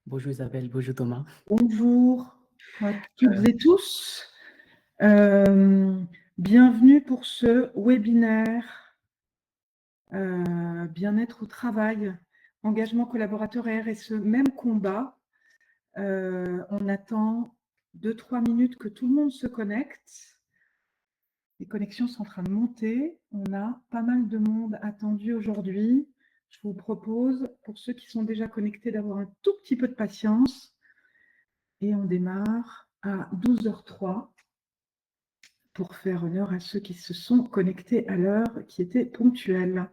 Bonjour Isabelle, bonjour Thomas. Bonjour à toutes et tous. Euh, Bienvenue pour ce webinaire Bien-être au travail, engagement collaborateur et RSE, même combat. On attend 2-3 minutes que tout le monde se connecte. Les connexions sont en train de monter. On a pas mal de monde attendu aujourd'hui. Je vous propose, pour ceux qui sont déjà connectés, d'avoir un tout petit peu de patience. Et on démarre à 12h03 pour faire honneur à ceux qui se sont connectés à l'heure qui était ponctuelle.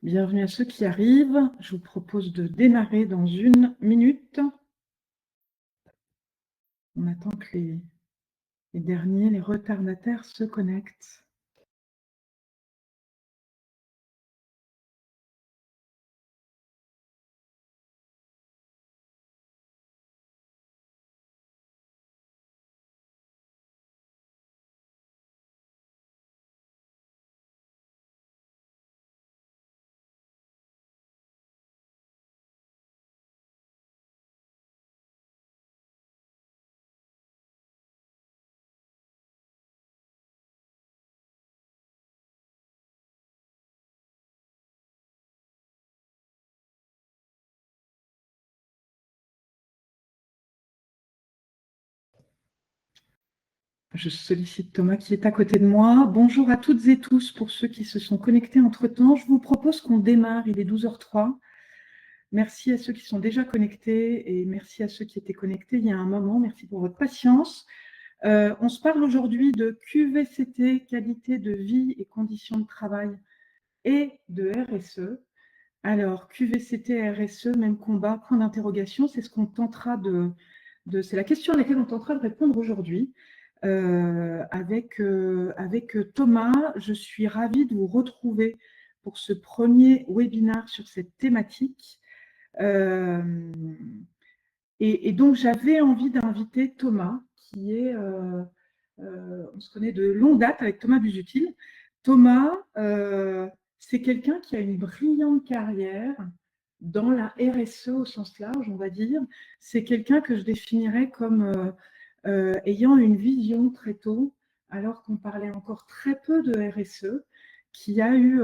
Bienvenue à ceux qui arrivent. Je vous propose de démarrer dans 1 minute. On attend que les derniers, les retardataires, se connectent. Je sollicite Thomas qui est à côté de moi. Bonjour à toutes et tous pour ceux qui se sont connectés entre-temps. Je vous propose qu'on démarre, il est 12h03. Merci à ceux qui sont déjà connectés et merci à ceux qui étaient connectés il y a un moment. Merci pour votre patience. On se parle aujourd'hui de QVCT, qualité de vie et conditions de travail, et de RSE. Alors, QVCT, RSE, même combat, point d'interrogation, c'est ce qu'on tentera c'est la question à laquelle on tentera de répondre aujourd'hui. Avec Thomas, je suis ravie de vous retrouver pour ce premier webinaire sur cette thématique. Et donc, j'avais envie d'inviter Thomas, qui est, on se connaît de longue date avec Thomas Busutil. Thomas, c'est quelqu'un qui a une brillante carrière dans la RSE au sens large, on va dire. C'est quelqu'un que je définirais comme ayant une vision très tôt, alors qu'on parlait encore très peu de RSE, qui a eu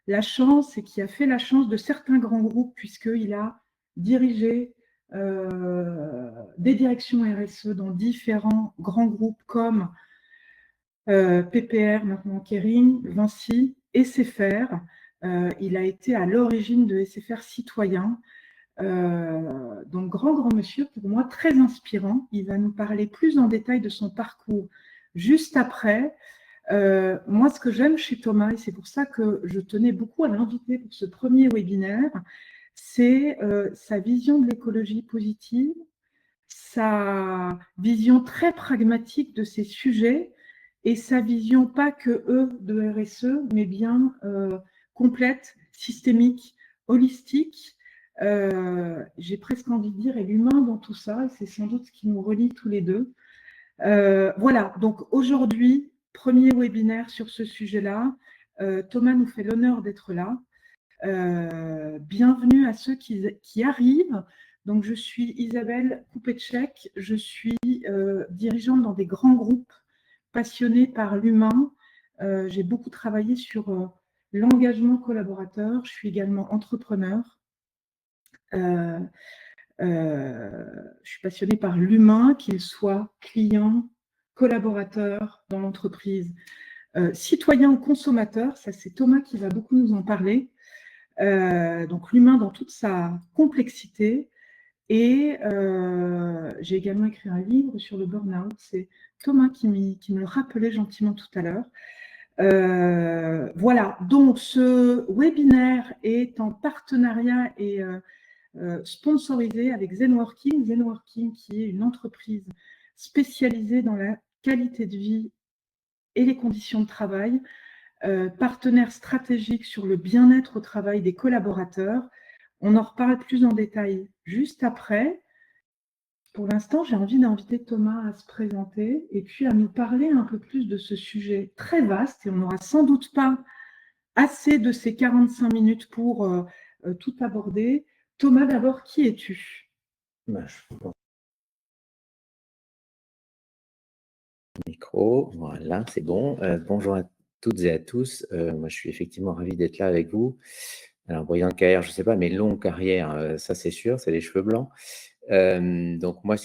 la chance et qui a fait la chance de certains grands groupes, puisqu'il a dirigé des directions RSE dans différents grands groupes comme PPR, maintenant Kering, Vinci, SFR. Il a été à l'origine de SFR Citoyen. Donc, grand monsieur, pour moi, très inspirant. Il va nous parler plus en détail de son parcours juste après. Moi, ce que j'aime chez Thomas, et c'est pour ça que je tenais beaucoup à l'inviter pour ce premier webinaire, c'est sa vision de l'écologie positive, sa vision très pragmatique de ces sujets et sa vision pas que de RSE, mais bien complète, systémique, holistique. J'ai presque envie de dire, et l'humain dans tout ça, et c'est sans doute ce qui nous relie tous les deux. Voilà, donc aujourd'hui, premier webinaire sur ce sujet-là. Thomas nous fait l'honneur d'être là. Bienvenue à ceux qui arrivent. Donc, je suis Isabelle Koupetchek, je suis dirigeante dans des grands groupes passionnés par l'humain. J'ai beaucoup travaillé sur l'engagement collaborateur. Je suis également entrepreneur. Je suis passionnée par l'humain, qu'il soit client, collaborateur dans l'entreprise, citoyen ou consommateur. Ça, c'est Thomas qui va beaucoup nous en parler. Donc, l'humain dans toute sa complexité. Et j'ai également écrit un livre sur le burn-out. C'est Thomas qui me le rappelait gentiment tout à l'heure. Voilà, donc ce webinaire est en partenariat et sponsorisé avec Zenworking. Zenworking qui est une entreprise spécialisée dans la qualité de vie et les conditions de travail, partenaire stratégique sur le bien-être au travail des collaborateurs. On en reparle plus en détail juste après. Pour l'instant, j'ai envie d'inviter Thomas à se présenter et puis à nous parler un peu plus de ce sujet très vaste, et on n'aura sans doute pas assez de ces 45 minutes pour tout aborder. Thomas, d'abord, qui es-tu? Micro, voilà, c'est bon. Bonjour à toutes et à tous. Moi, je suis effectivement ravi d'être là avec vous. Alors, brillante carrière, je ne sais pas, mais longue carrière, ça c'est sûr, c'est les cheveux blancs. Donc, moi,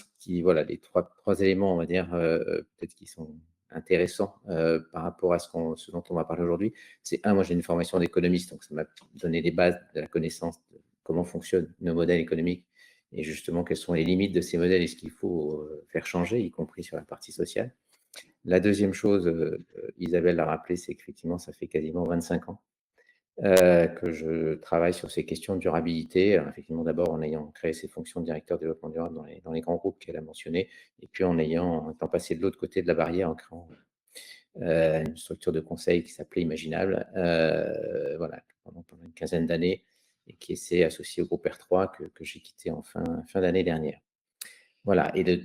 voilà, les trois éléments, on va dire, peut-être qui sont intéressants par rapport à ce dont on va parler aujourd'hui. C'est moi, j'ai une formation d'économiste, donc ça m'a donné les bases de la connaissance de comment fonctionnent nos modèles économiques et justement quelles sont les limites de ces modèles et ce qu'il faut faire changer, y compris sur la partie sociale. La deuxième chose, Isabelle l'a rappelé, c'est qu'effectivement, ça fait quasiment 25 ans que je travaille sur ces questions de durabilité. Alors, effectivement, d'abord en ayant créé ces fonctions de directeur développement durable dans les grands groupes qu'elle a mentionnés, et puis en étant passé de l'autre côté de la barrière en créant une structure de conseil qui s'appelait Imaginable, voilà, pendant une quinzaine d'années, et qui s'est associé au groupe R3 que j'ai quitté en fin d'année dernière. Voilà, et le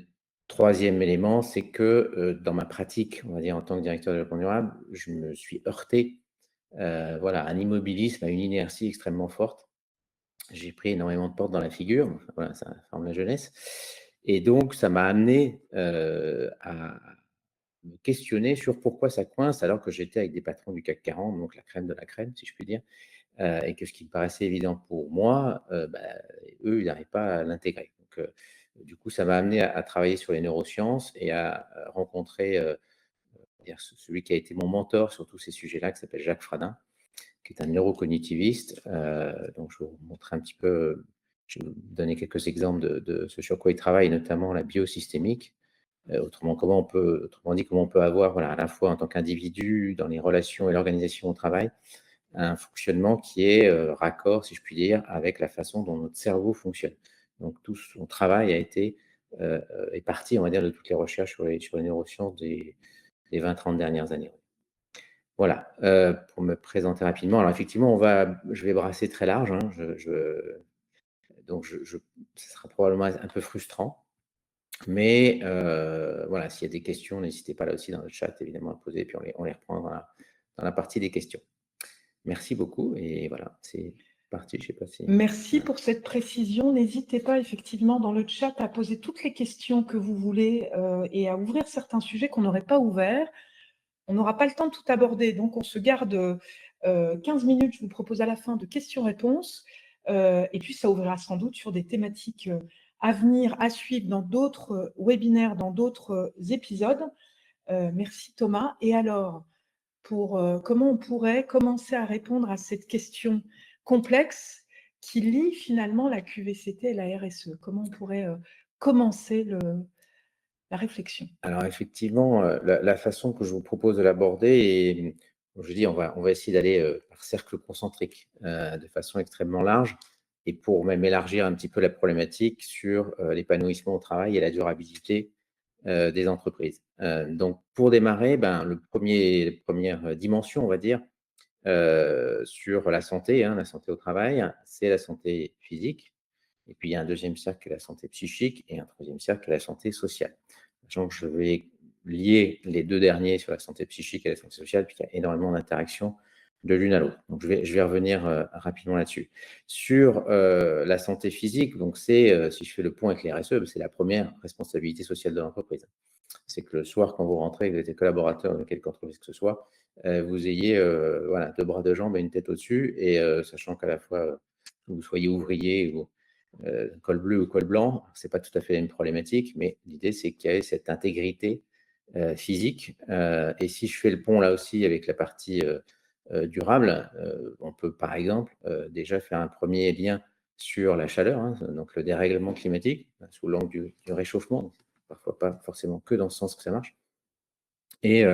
troisième élément, c'est que dans ma pratique, on va dire en tant que directeur de développement durable, je me suis heurté voilà, à un immobilisme, à une inertie extrêmement forte. J'ai pris énormément de portes dans la figure, enfin, voilà, ça forme la jeunesse. Et donc, ça m'a amené à me questionner sur pourquoi ça coince alors que j'étais avec des patrons du CAC 40, donc la crème de la crème, si je puis dire, et que ce qui me paraissait évident pour moi, eux, ils n'arrivent pas à l'intégrer. Donc, du coup, ça m'a amené à travailler sur les neurosciences et à rencontrer celui qui a été mon mentor sur tous ces sujets-là, qui s'appelle Jacques Fradin, qui est un neurocognitiviste. Donc, je vais vous montrer un petit peu, je vais vous donner quelques exemples de ce sur quoi il travaille, notamment la biosystémique. Autrement dit, comment on peut avoir, voilà, à la fois en tant qu'individu, dans les relations et l'organisation au travail, un fonctionnement qui est raccord, si je puis dire, avec la façon dont notre cerveau fonctionne. Donc, tout son travail est parti, on va dire, de toutes les recherches sur les neurosciences des 20-30 dernières années. Voilà, pour me présenter rapidement. Alors, effectivement, je vais brasser très large. Hein, donc, ce sera probablement un peu frustrant. Mais voilà, s'il y a des questions, n'hésitez pas là aussi dans le chat, évidemment, à poser, puis on les reprend dans la partie des questions. Merci beaucoup. Et voilà, c'est parti. Je sais pas si... Merci pour cette précision. N'hésitez pas effectivement dans le chat à poser toutes les questions que vous voulez et à ouvrir certains sujets qu'on n'aurait pas ouverts. On n'aura pas le temps de tout aborder, donc on se garde 15 minutes, je vous propose à la fin, de questions-réponses. Et puis ça ouvrira sans doute sur des thématiques à venir, à suivre dans d'autres webinaires, dans d'autres épisodes. Merci Thomas. Et alors, comment on pourrait commencer à répondre à cette question complexe qui lie finalement la QVCT et la RSE? Comment on pourrait commencer la réflexion? Alors effectivement, la façon que je vous propose de l'aborder, et je dis, on va essayer d'aller par cercle concentrique, de façon extrêmement large, et pour même élargir un petit peu la problématique sur l'épanouissement au travail et la durabilité des entreprises. Donc pour démarrer, la première dimension, on va dire, sur la santé au travail, c'est la santé physique. Et puis il y a un deuxième cercle qui est la santé psychique et un troisième cercle qui est la santé sociale. Sachant que je vais lier les deux derniers sur la santé psychique et la santé sociale, puisqu'il y a énormément d'interactions de l'une à l'autre. Donc je vais revenir rapidement là-dessus. Sur la santé physique, donc si je fais le point avec les RSE, c'est la première responsabilité sociale de l'entreprise. C'est que le soir, quand vous rentrez, que vous êtes collaborateur de quelque entreprise que ce soit, vous ayez voilà, deux bras, deux jambes et une tête au-dessus, et sachant qu'à la fois vous soyez ouvrier col bleu ou col blanc, ce n'est pas tout à fait la même problématique, mais l'idée, c'est qu'il y ait cette intégrité physique. Et si je fais le pont là aussi avec la partie durable, on peut par exemple déjà faire un premier lien sur la chaleur, hein, donc le dérèglement climatique, sous l'angle du réchauffement, parfois pas forcément que dans ce sens que ça marche. Et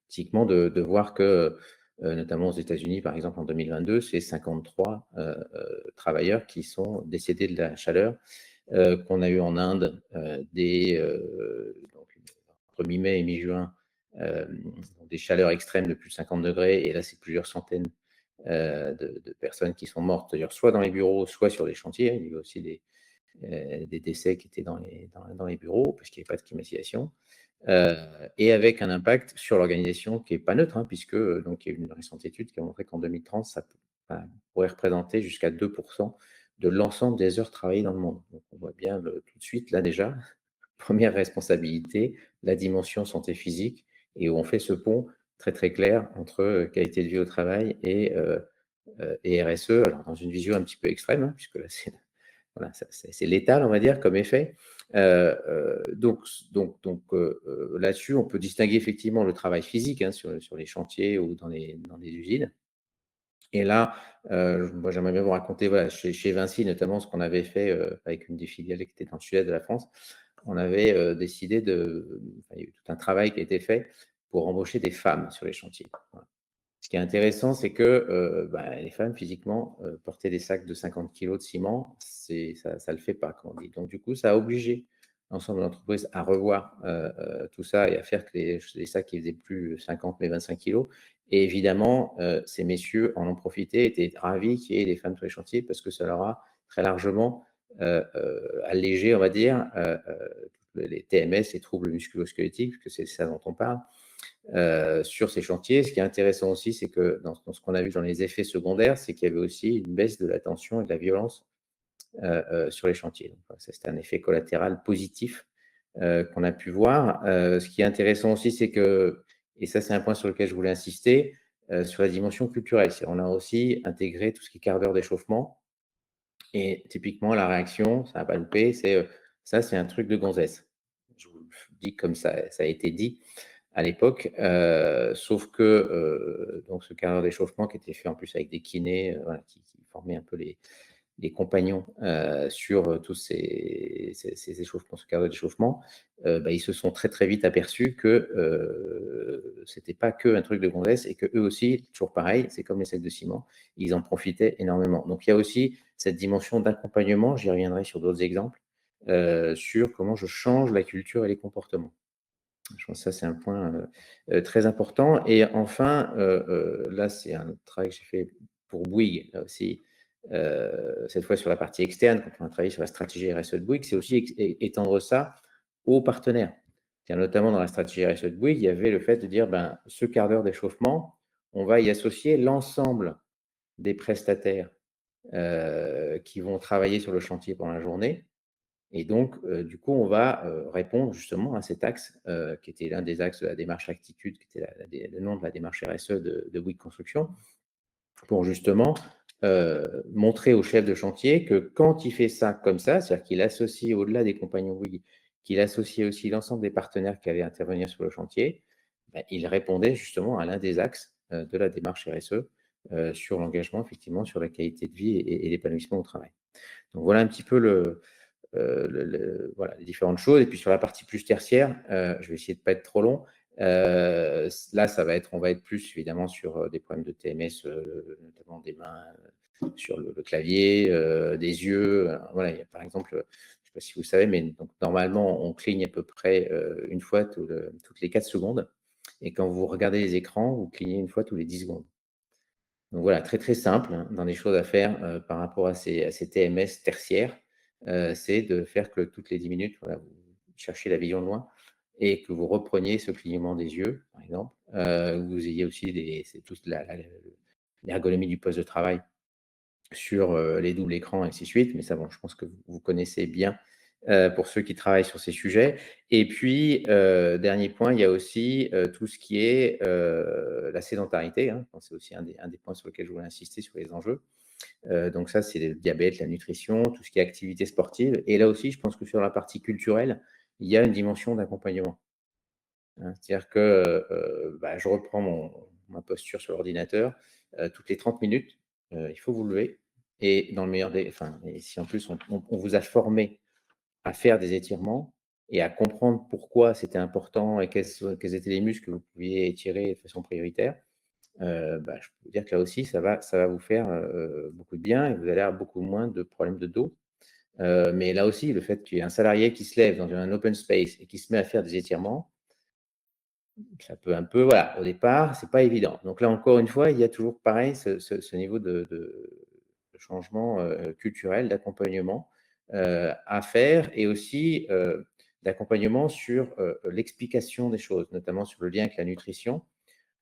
typiquement de voir que, notamment aux États-Unis, par exemple en 2022, c'est 53 travailleurs qui sont décédés de la chaleur, qu'on a eu en Inde donc, entre mi-mai et mi-juin, des chaleurs extrêmes de plus de 50 degrés, et là c'est plusieurs centaines de personnes qui sont mortes, d'ailleurs, soit dans les bureaux, soit sur les chantiers. Il y a eu aussi des décès qui étaient dans les bureaux, parce qu'il n'y avait pas de climatisation. Et avec un impact sur l'organisation qui n'est pas neutre, hein, puisque donc, il y a eu une récente étude qui a montré qu'en 2030, ça pourrait représenter jusqu'à 2% de l'ensemble des heures travaillées dans le monde. Donc, on voit bien tout de suite, là déjà, première responsabilité, la dimension santé physique, et où on fait ce pont très très clair entre qualité de vie au travail et RSE, alors dans une vision un petit peu extrême, hein, puisque là c'est létal, on va dire, comme effet. Donc là-dessus, on peut distinguer effectivement le travail physique, hein, sur les chantiers ou dans les usines. Et là, moi, j'aimerais bien vous raconter, voilà, chez Vinci, notamment, ce qu'on avait fait avec une des filiales qui était dans le sud-est de la France. On avait décidé il y a eu tout un travail qui a été fait pour embaucher des femmes sur les chantiers. Voilà. Ce qui est intéressant, c'est que les femmes, physiquement, porter des sacs de 50 kg de ciment, ça ne le fait pas, comme on dit. Donc, du coup, ça a obligé l'ensemble de l'entreprise à revoir tout ça et à faire que les sacs qui faisaient plus 50 mais 25 kg. Et évidemment, ces messieurs en ont profité, étaient ravis qu'il y ait des femmes sur les chantiers, parce que ça leur a très largement allégé, on va dire, les TMS, les troubles musculo-squelettiques, puisque c'est ça dont on parle. Sur ces chantiers. Ce qui est intéressant aussi, c'est que dans ce qu'on a vu dans les effets secondaires, c'est qu'il y avait aussi une baisse de la tension et de la violence sur les chantiers. Donc, ça, c'était un effet collatéral positif qu'on a pu voir. Ce qui est intéressant aussi, c'est que, et ça c'est un point sur lequel je voulais insister, sur la dimension culturelle. On a aussi intégré tout ce qui est quart d'heure d'échauffement. Et typiquement, la réaction, ça n'a pas loupé, c'est ça, c'est un truc de gonzesse. Je vous le dis comme ça a été dit à l'époque, sauf que donc ce quart d'heure d'échauffement qui était fait en plus avec des kinés, voilà, qui formaient un peu les compagnons sur tous ces échauffements, ce quart d'heure d'échauffement, ils se sont très très vite aperçus que c'était pas que un truc de gonzesse, et que eux aussi, toujours pareil, c'est comme les sacs de ciment, ils en profitaient énormément. Donc il y a aussi cette dimension d'accompagnement, j'y reviendrai sur d'autres exemples, sur comment je change la culture et les comportements. Je pense que ça, c'est un point très important. Et enfin, là, c'est un autre travail que j'ai fait pour Bouygues, là aussi, cette fois sur la partie externe, quand on a travaillé sur la stratégie RSE de Bouygues, c'est aussi étendre ça aux partenaires. Notamment dans la stratégie RSE de Bouygues, il y avait le fait de dire, ce quart d'heure d'échauffement, on va y associer l'ensemble des prestataires qui vont travailler sur le chantier pendant la journée. Et donc, du coup, on va répondre justement à cet axe qui était l'un des axes de la démarche Actitude, qui était le nom de la démarche RSE de Bouygues Construction, pour justement montrer au chef de chantier que quand il fait ça comme ça, c'est-à-dire qu'il associe au-delà des compagnons Bouygues, qu'il associe aussi l'ensemble des partenaires qui allaient intervenir sur le chantier, il répondait justement à l'un des axes de la démarche RSE sur l'engagement, effectivement, sur la qualité de vie et l'épanouissement au travail. Donc voilà un petit peu voilà, les différentes choses. Et puis sur la partie plus tertiaire, je vais essayer de ne pas être trop long. Là, on va être plus évidemment sur des problèmes de TMS, notamment des mains, sur le clavier, des yeux. Voilà, il y a, par exemple, je ne sais pas si vous savez, mais donc, normalement, on cligne à peu près une fois toutes les 4 secondes. Et quand vous regardez les écrans, vous clignez une fois tous les 10 secondes. Donc voilà, très très simple, hein, dans les choses à faire par rapport à ces TMS tertiaires, c'est de faire que toutes les 10 minutes, voilà, vous cherchez la vision de loin et que vous repreniez ce clignement des yeux, par exemple. Vous ayez aussi c'est toute l'ergonomie du poste de travail sur les doubles écrans, et ainsi de suite. Mais ça, bon, je pense que vous connaissez bien pour ceux qui travaillent sur ces sujets. Et puis, dernier point, il y a aussi tout ce qui est la sédentarité, hein. C'est aussi un des points sur lesquels je voulais insister sur les enjeux. Donc ça, c'est le diabète, la nutrition, tout ce qui est activité sportive. Et là aussi, je pense que sur la partie culturelle, il y a une dimension d'accompagnement. Hein. C'est-à-dire que je reprends ma posture sur l'ordinateur, toutes les 30 minutes, il faut vous lever. Et dans le meilleur des... Enfin, et si en plus on vous a formé à faire des étirements et à comprendre pourquoi c'était important et quels étaient les muscles que vous pouviez étirer de façon prioritaire, je peux vous dire que là aussi, ça va vous faire beaucoup de bien et vous allez avoir beaucoup moins de problèmes de dos. Mais là aussi, le fait qu'il y ait un salarié qui se lève dans un open space et qui se met à faire des étirements, ça peut un peu, voilà, au départ, c'est pas évident. Donc là, encore une fois, il y a toujours pareil, ce niveau de changement culturel, d'accompagnement à faire et aussi d'accompagnement sur l'explication des choses, notamment sur le lien avec la nutrition.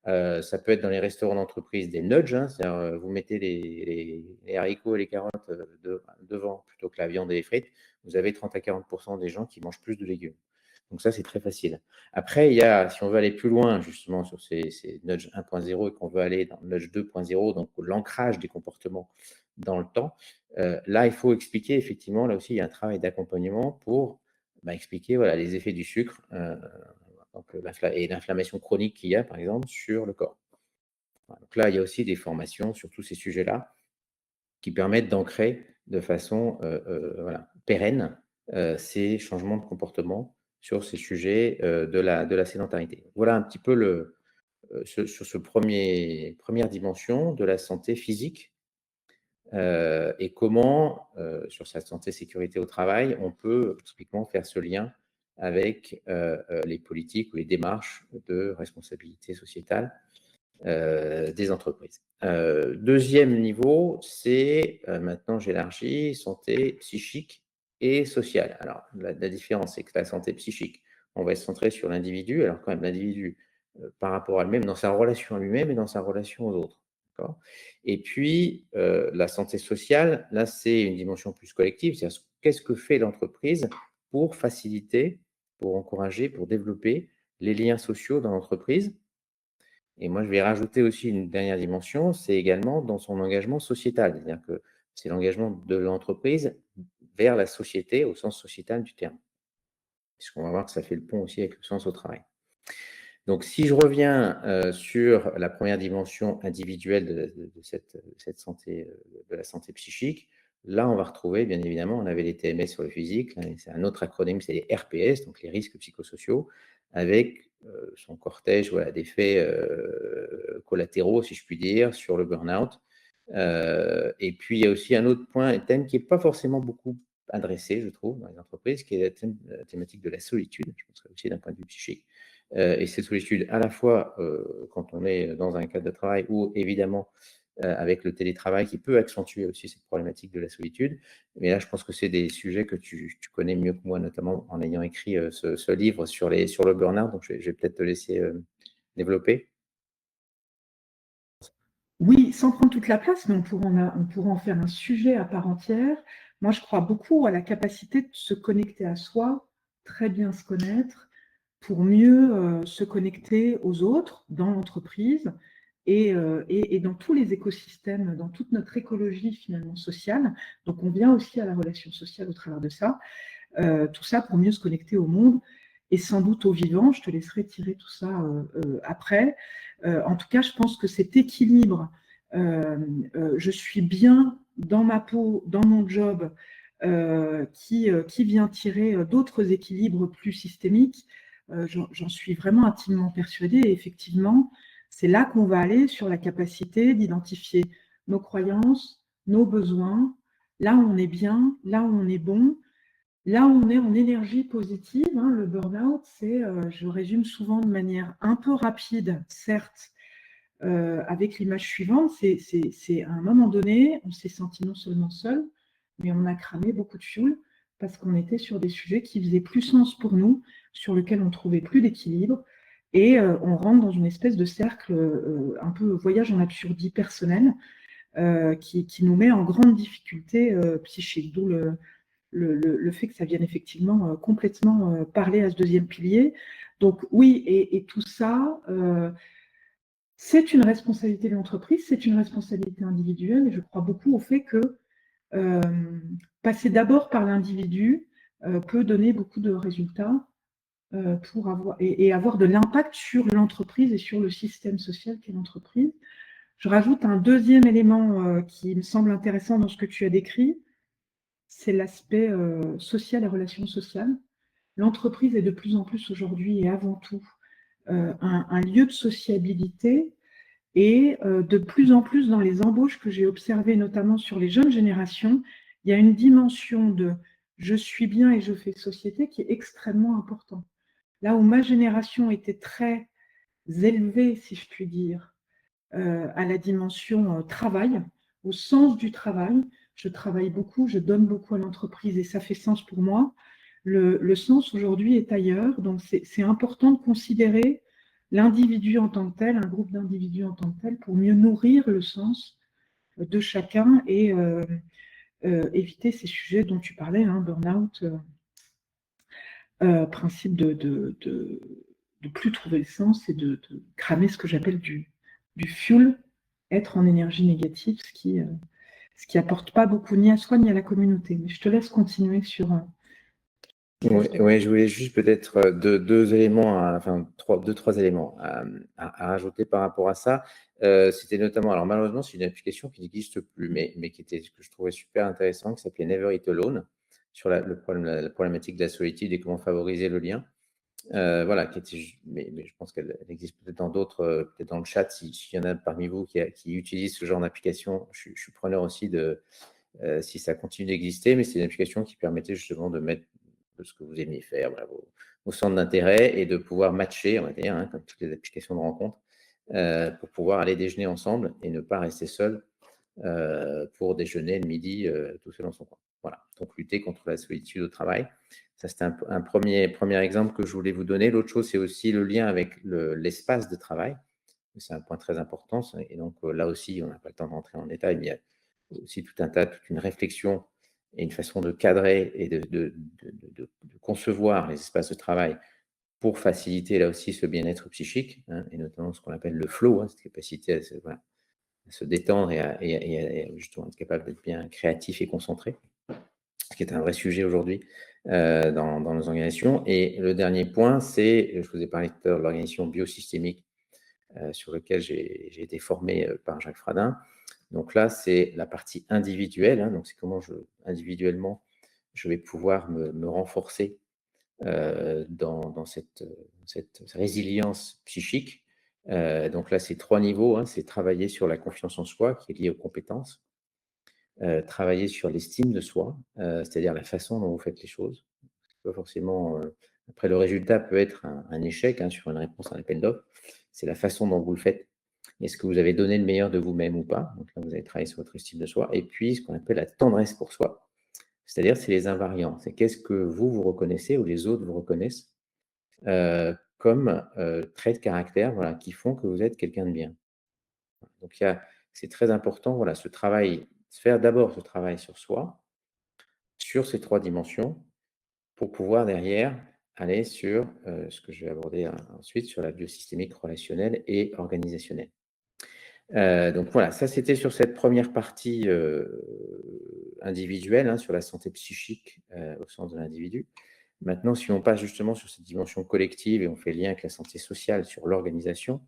Ça peut être dans les restaurants d'entreprise des nudges, hein, c'est-à-dire vous mettez les haricots et les carottes devant plutôt que la viande et les frites, vous avez 30 à 40% des gens qui mangent plus de légumes. Donc ça, c'est très facile. Après, il y a, si on veut aller plus loin justement sur ces nudge 1.0 et qu'on veut aller dans le nudge 2.0, donc l'ancrage des comportements dans le temps, là, il faut expliquer, effectivement, là aussi, il y a un travail d'accompagnement pour expliquer voilà, les effets du sucre donc, et l'inflammation chronique qu'il y a, par exemple, sur le corps. Voilà. Donc là, il y a aussi des formations sur tous ces sujets-là qui permettent d'ancrer de façon pérenne ces changements de comportement sur ces sujets de la sédentarité. Voilà un petit peu sur ce première dimension de la santé physique et comment, sur sa santé sécurité au travail, on peut typiquement faire ce lien avec les politiques ou les démarches de responsabilité sociétale des entreprises. Deuxième niveau, c'est, maintenant j'élargis, santé psychique et sociale. Alors, la différence, c'est que la santé psychique, on va se centrer sur l'individu, alors quand même l'individu par rapport à lui-même, dans sa relation à lui-même et dans sa relation aux autres. Et puis, la santé sociale, là, c'est une dimension plus collective, c'est-à-dire qu'est-ce que fait l'entreprise pour faciliter, pour encourager, pour développer les liens sociaux dans l'entreprise. Et moi, je vais rajouter aussi une dernière dimension, c'est également dans son engagement sociétal, c'est-à-dire que c'est l'engagement de l'entreprise vers la société au sens sociétal du terme. Puisqu'on va voir que ça fait le pont aussi avec le sens au travail. Donc, si je reviens sur la première dimension individuelle de cette santé, de la santé psychique, là, on va retrouver, bien évidemment, on avait les TMS sur le physique, c'est un autre acronyme, c'est les RPS, donc les risques psychosociaux, avec son cortège d'effets collatéraux, si je puis dire, sur le burn-out. Et puis, il y a aussi un autre point, un thème qui n'est pas forcément beaucoup adressé, je trouve, dans les entreprises, qui est la thématique de la solitude, je pense aussi d'un point de vue psychique. Et cette solitude, à la fois quand on est dans un cadre de travail ou évidemment avec le télétravail qui peut accentuer aussi cette problématique de la solitude. Mais là, je pense que c'est des sujets que tu connais mieux que moi, notamment en ayant écrit ce livre sur le burn-out. Donc, je vais peut-être te laisser développer. Oui, sans prendre toute la place, mais on pourra en faire un sujet à part entière. Moi, je crois beaucoup à la capacité de se connecter à soi, très bien se connaître, pour mieux se connecter aux autres dans l'entreprise et dans tous les écosystèmes, dans toute notre écologie finalement sociale. Donc, on vient aussi à la relation sociale au travers de ça. Tout ça pour mieux se connecter au monde et sans doute au vivant. Je te laisserai tirer tout ça après. En tout cas, je pense que cet équilibre, je suis bien dans ma peau, dans mon job, qui vient tirer d'autres équilibres plus systémiques. J'en suis vraiment intimement persuadée. Et effectivement, c'est là qu'on va aller sur la capacité d'identifier nos croyances, nos besoins, là où on est bien, là où on est bon. Là où on est en énergie positive, hein, le burn-out, c'est, je résume souvent de manière un peu rapide, certes, avec l'image suivante, c'est à un moment donné, on s'est senti non seulement seul, mais on a cramé beaucoup de fuel parce qu'on était sur des sujets qui faisaient plus sens pour nous, sur lesquels on trouvait plus d'équilibre, et on rentre dans une espèce de cercle, un peu voyage en absurdie personnelle, qui nous met en grande difficulté psychique, d'où le fait que ça vienne effectivement complètement parler à ce deuxième pilier. Donc oui, et tout ça, c'est une responsabilité de l'entreprise, c'est une responsabilité individuelle, et je crois beaucoup au fait que passer d'abord par l'individu peut donner beaucoup de résultats pour avoir de l'impact sur l'entreprise et sur le système social qu'est l'entreprise. Je rajoute un deuxième élément qui me semble intéressant dans ce que tu as décrit, c'est l'aspect social et relations sociales. L'entreprise est de plus en plus aujourd'hui et avant tout un lieu de sociabilité, et de plus en plus dans les embauches que j'ai observées, notamment sur les jeunes générations, il y a une dimension de « je suis bien et je fais société » qui est extrêmement importante. Là où ma génération était très élevée, si je puis dire, à la dimension travail, au sens du travail. Je travaille beaucoup, je donne beaucoup à l'entreprise et ça fait sens pour moi. Le sens aujourd'hui est ailleurs, donc c'est important de considérer l'individu en tant que tel, un groupe d'individus en tant que tel, pour mieux nourrir le sens de chacun et éviter ces sujets dont tu parlais, hein, burn-out, principe de plus trouver le sens et de cramer ce que j'appelle du fuel, être en énergie négative, ce qui apporte pas beaucoup ni à soi ni à la communauté. Mais je te laisse continuer sur... Oui, je voulais juste peut-être deux éléments, enfin deux, trois éléments à rajouter par rapport à ça. C'était notamment, alors malheureusement, c'est une application qui n'existe plus, mais que je trouvais super intéressant, qui s'appelait Never Eat Alone, sur la problématique de la solitude et comment favoriser le lien. Voilà, mais je pense qu'elle existe peut-être dans d'autres, peut-être dans le chat, s'il y en a parmi vous qui utilisent ce genre d'application, je suis preneur aussi si ça continue d'exister, mais c'est une application qui permettait justement de mettre ce que vous aimiez faire, voilà, vos centres d'intérêt et de pouvoir matcher, on va dire, hein, comme toutes les applications de rencontre, pour pouvoir aller déjeuner ensemble et ne pas rester seul pour déjeuner le midi tout seul dans son coin. Voilà, donc lutter contre la solitude au travail. Ça, c'était un premier exemple que je voulais vous donner. L'autre chose, c'est aussi le lien avec l'espace de travail. C'est un point très important. Et donc là aussi, on n'a pas le temps de rentrer en détail, mais il y a aussi toute une réflexion et une façon de cadrer et de concevoir les espaces de travail pour faciliter là aussi ce bien-être psychique, hein, et notamment ce qu'on appelle le flow, hein, cette capacité à se détendre et à justement être capable d'être bien créatif et concentré, ce qui est un vrai sujet aujourd'hui dans nos organisations. Et le dernier point, c'est, je vous ai parlé tout à l'heure de l'organisation biosystémique sur laquelle j'ai été formé par Jacques Fradin. Donc là, c'est la partie individuelle, hein, donc c'est comment individuellement je vais pouvoir me renforcer dans cette résilience psychique. Donc là, c'est 3 niveaux, hein, c'est travailler sur la confiance en soi qui est liée aux compétences, travailler sur l'estime de soi, c'est-à-dire la façon dont vous faites les choses. Pas forcément, après le résultat peut être un échec, hein, sur une réponse à un appel d'offres, c'est la façon dont vous le faites. Est-ce que vous avez donné le meilleur de vous-même ou pas? Donc là, vous avez travaillé sur votre estime de soi. Et puis, ce qu'on appelle la tendresse pour soi, c'est-à-dire c'est les invariants. C'est qu'est-ce que vous reconnaissez ou les autres vous reconnaissent comme traits de caractère, voilà, qui font que vous êtes quelqu'un de bien. Donc c'est très important, voilà, faire d'abord ce travail sur soi, sur ces 3 dimensions, pour pouvoir derrière aller sur ce que je vais aborder ensuite, sur la biosystémique relationnelle et organisationnelle. Donc voilà, ça c'était sur cette première partie individuelle, hein, sur la santé psychique au sens de l'individu. Maintenant, si on passe justement sur cette dimension collective et on fait lien avec la santé sociale sur l'organisation,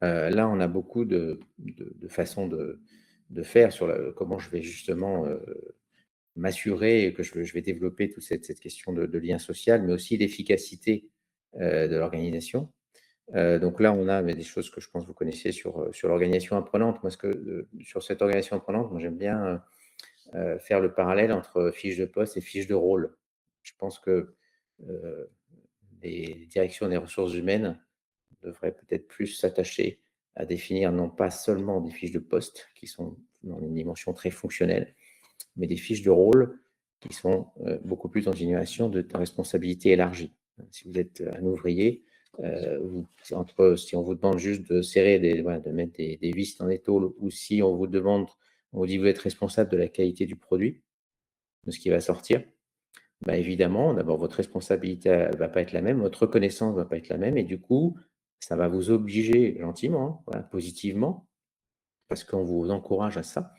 là on a beaucoup de façons de faire sur comment je vais justement m'assurer que je vais développer toute cette question de lien social, mais aussi l'efficacité de l'organisation. Donc là, on a des choses que je pense que vous connaissez sur l'organisation apprenante. Moi, sur cette organisation apprenante, moi j'aime bien faire le parallèle entre fiche de poste et fiche de rôle. Je pense que les directions des ressources humaines devraient peut-être plus s'attacher à définir non pas seulement des fiches de poste qui sont dans une dimension très fonctionnelle, mais des fiches de rôle qui sont beaucoup plus dans une dimension de responsabilité élargie. Si vous êtes un ouvrier, si on vous demande juste de serrer, de mettre des vis dans les tôles, ou si on vous dit vous êtes responsable de la qualité du produit, de ce qui va sortir, bah évidemment, d'abord votre responsabilité ne va pas être la même, votre reconnaissance ne va pas être la même, et du coup, Ça va vous obliger gentiment, hein, voilà, positivement, parce qu'on vous encourage à ça,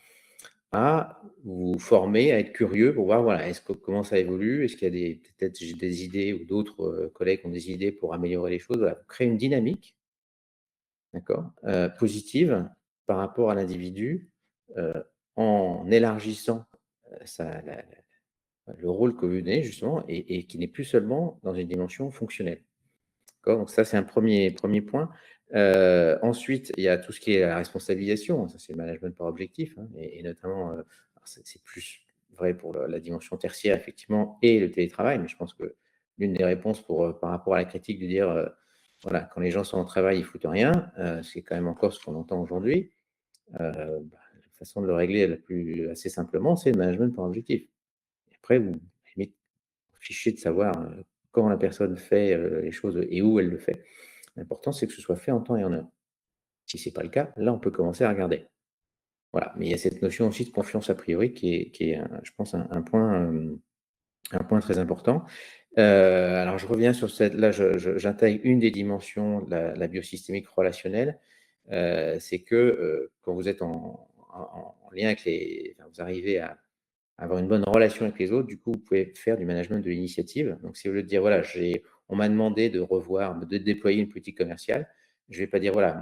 à vous former, à être curieux pour voir, voilà, comment ça évolue? Est-ce qu'il y a peut-être j'ai des idées ou d'autres, collègues ont des idées pour améliorer les choses? Voilà, créer une dynamique, d'accord, positive par rapport à l'individu, heu, en élargissant, sa la le rôle que vous donnez justement et qui n'est plus seulement dans une dimension fonctionnelle. D'accord? Donc ça, c'est un premier point. Ensuite, il y a tout ce qui est la responsabilisation. Ça, c'est le management par objectif, hein, et notamment, alors c'est plus vrai pour la dimension tertiaire, effectivement, et le télétravail. Mais je pense que l'une des réponses par rapport à la critique de dire, voilà, quand les gens sont au travail, ils foutent rien, c'est quand même encore ce qu'on entend aujourd'hui. La façon de le régler assez simplement, c'est le management par objectif. Et après, vous limite, fichez de savoir, quand la personne fait, les choses et où elle le fait. L'important, c'est que ce soit fait en temps et en heure. Si ce n'est pas le cas, là, on peut commencer à regarder. Voilà, mais il y a cette notion aussi de confiance a priori qui est je pense un point très important. Alors je reviens sur cette là, j'intègre une des dimensions de la biosystémique relationnelle, c'est que, quand vous êtes en lien avec vous arrivez à avoir une bonne relation avec les autres, du coup, vous pouvez faire du management de l'initiative. Donc, si au lieu de dire, voilà, on m'a demandé de revoir, de déployer une politique commerciale, je ne vais pas dire, voilà,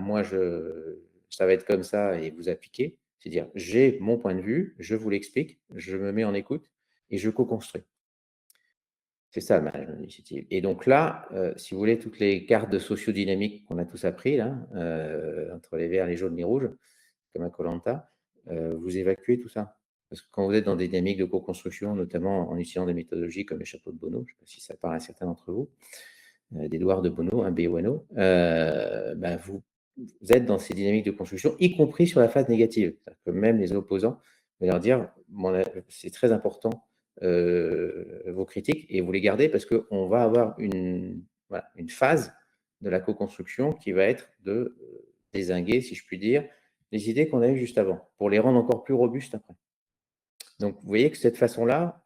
ça va être comme ça et vous appliquez. C'est dire, j'ai mon point de vue, je vous l'explique, je me mets en écoute et je co-construis. C'est ça le management d'initiative. Et donc là, si vous voulez, toutes les cartes de sociodynamique qu'on a tous appris, là, entre les verts, les jaunes, les rouges, comme à koh vous évacuez tout ça. Parce que quand vous êtes dans des dynamiques de co-construction, notamment en utilisant des méthodologies comme les chapeaux de Bono, je ne sais pas si ça parle à certains d'entre vous, d'Edouard de Bono, un BONO, vous êtes dans ces dynamiques de construction, y compris sur la phase négative. C'est-à-dire que même les opposants, vous allez leur dire, c'est très important, vos critiques, et vous les gardez parce qu'on va avoir voilà, une phase de la co-construction qui va être de dézinguer, si je puis dire, les idées qu'on a eues juste avant, pour les rendre encore plus robustes après. Donc, vous voyez que cette façon-là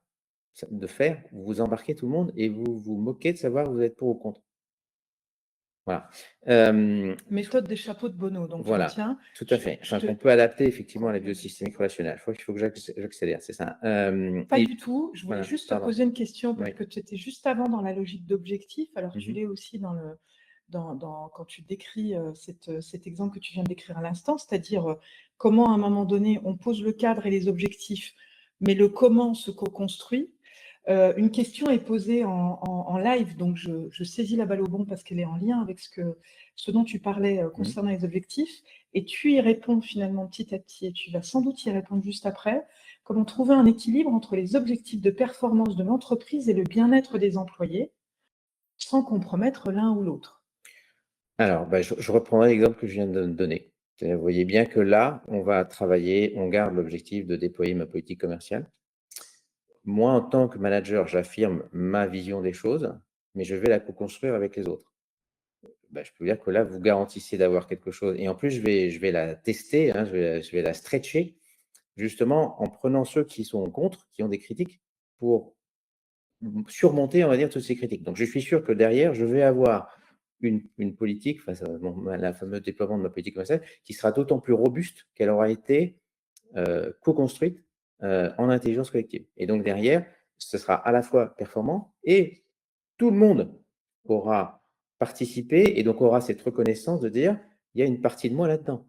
de faire, vous embarquez tout le monde et vous vous moquez de savoir vous êtes pour ou contre. Voilà. Méthode des chapeaux de Bono, donc je Voilà, retiens. tout à fait. Je Enfin, te... qu'on peut adapter effectivement à la biosystémique relationnelle. Il faut que j'accélère, c'est ça. Pas du tout. Je voulais Voilà, juste te pardon. poser une question parce Oui. que tu étais juste avant dans la logique d'objectif. Alors, tu Mmh. l'es aussi quand tu décris cet exemple que tu viens de décrire à l'instant, c'est-à-dire comment à un moment donné on pose le cadre et les objectifs, mais le comment se co-construit. Une question est posée en live, donc je saisis la balle au bon parce qu'elle est en lien avec ce dont tu parlais Mmh. concernant les objectifs, et tu y réponds finalement petit à petit, et tu vas sans doute y répondre juste après. Comment trouver un équilibre entre les objectifs de performance de l'entreprise et le bien-être des employés, sans compromettre l'un ou l'autre? Alors, je reprendrai l'exemple que je viens de donner. Vous voyez bien que là, on va travailler, on garde l'objectif de déployer ma politique commerciale. Moi, en tant que manager, j'affirme ma vision des choses, mais je vais la co-construire avec les autres. Je peux vous dire que là, vous garantissez d'avoir quelque chose et en plus, je vais la tester, hein, je vais la stretcher, justement en prenant ceux qui sont contre, qui ont des critiques, pour surmonter, on va dire, toutes ces critiques. Donc je suis sûr que derrière, je vais avoir une politique, face à la fameux déploiement de ma politique commerciale, qui sera d'autant plus robuste qu'elle aura été, co-construite, en intelligence collective. Et donc derrière, ce sera à la fois performant et tout le monde aura participé et donc aura cette reconnaissance de dire: «Il y a une partie de moi là-dedans»,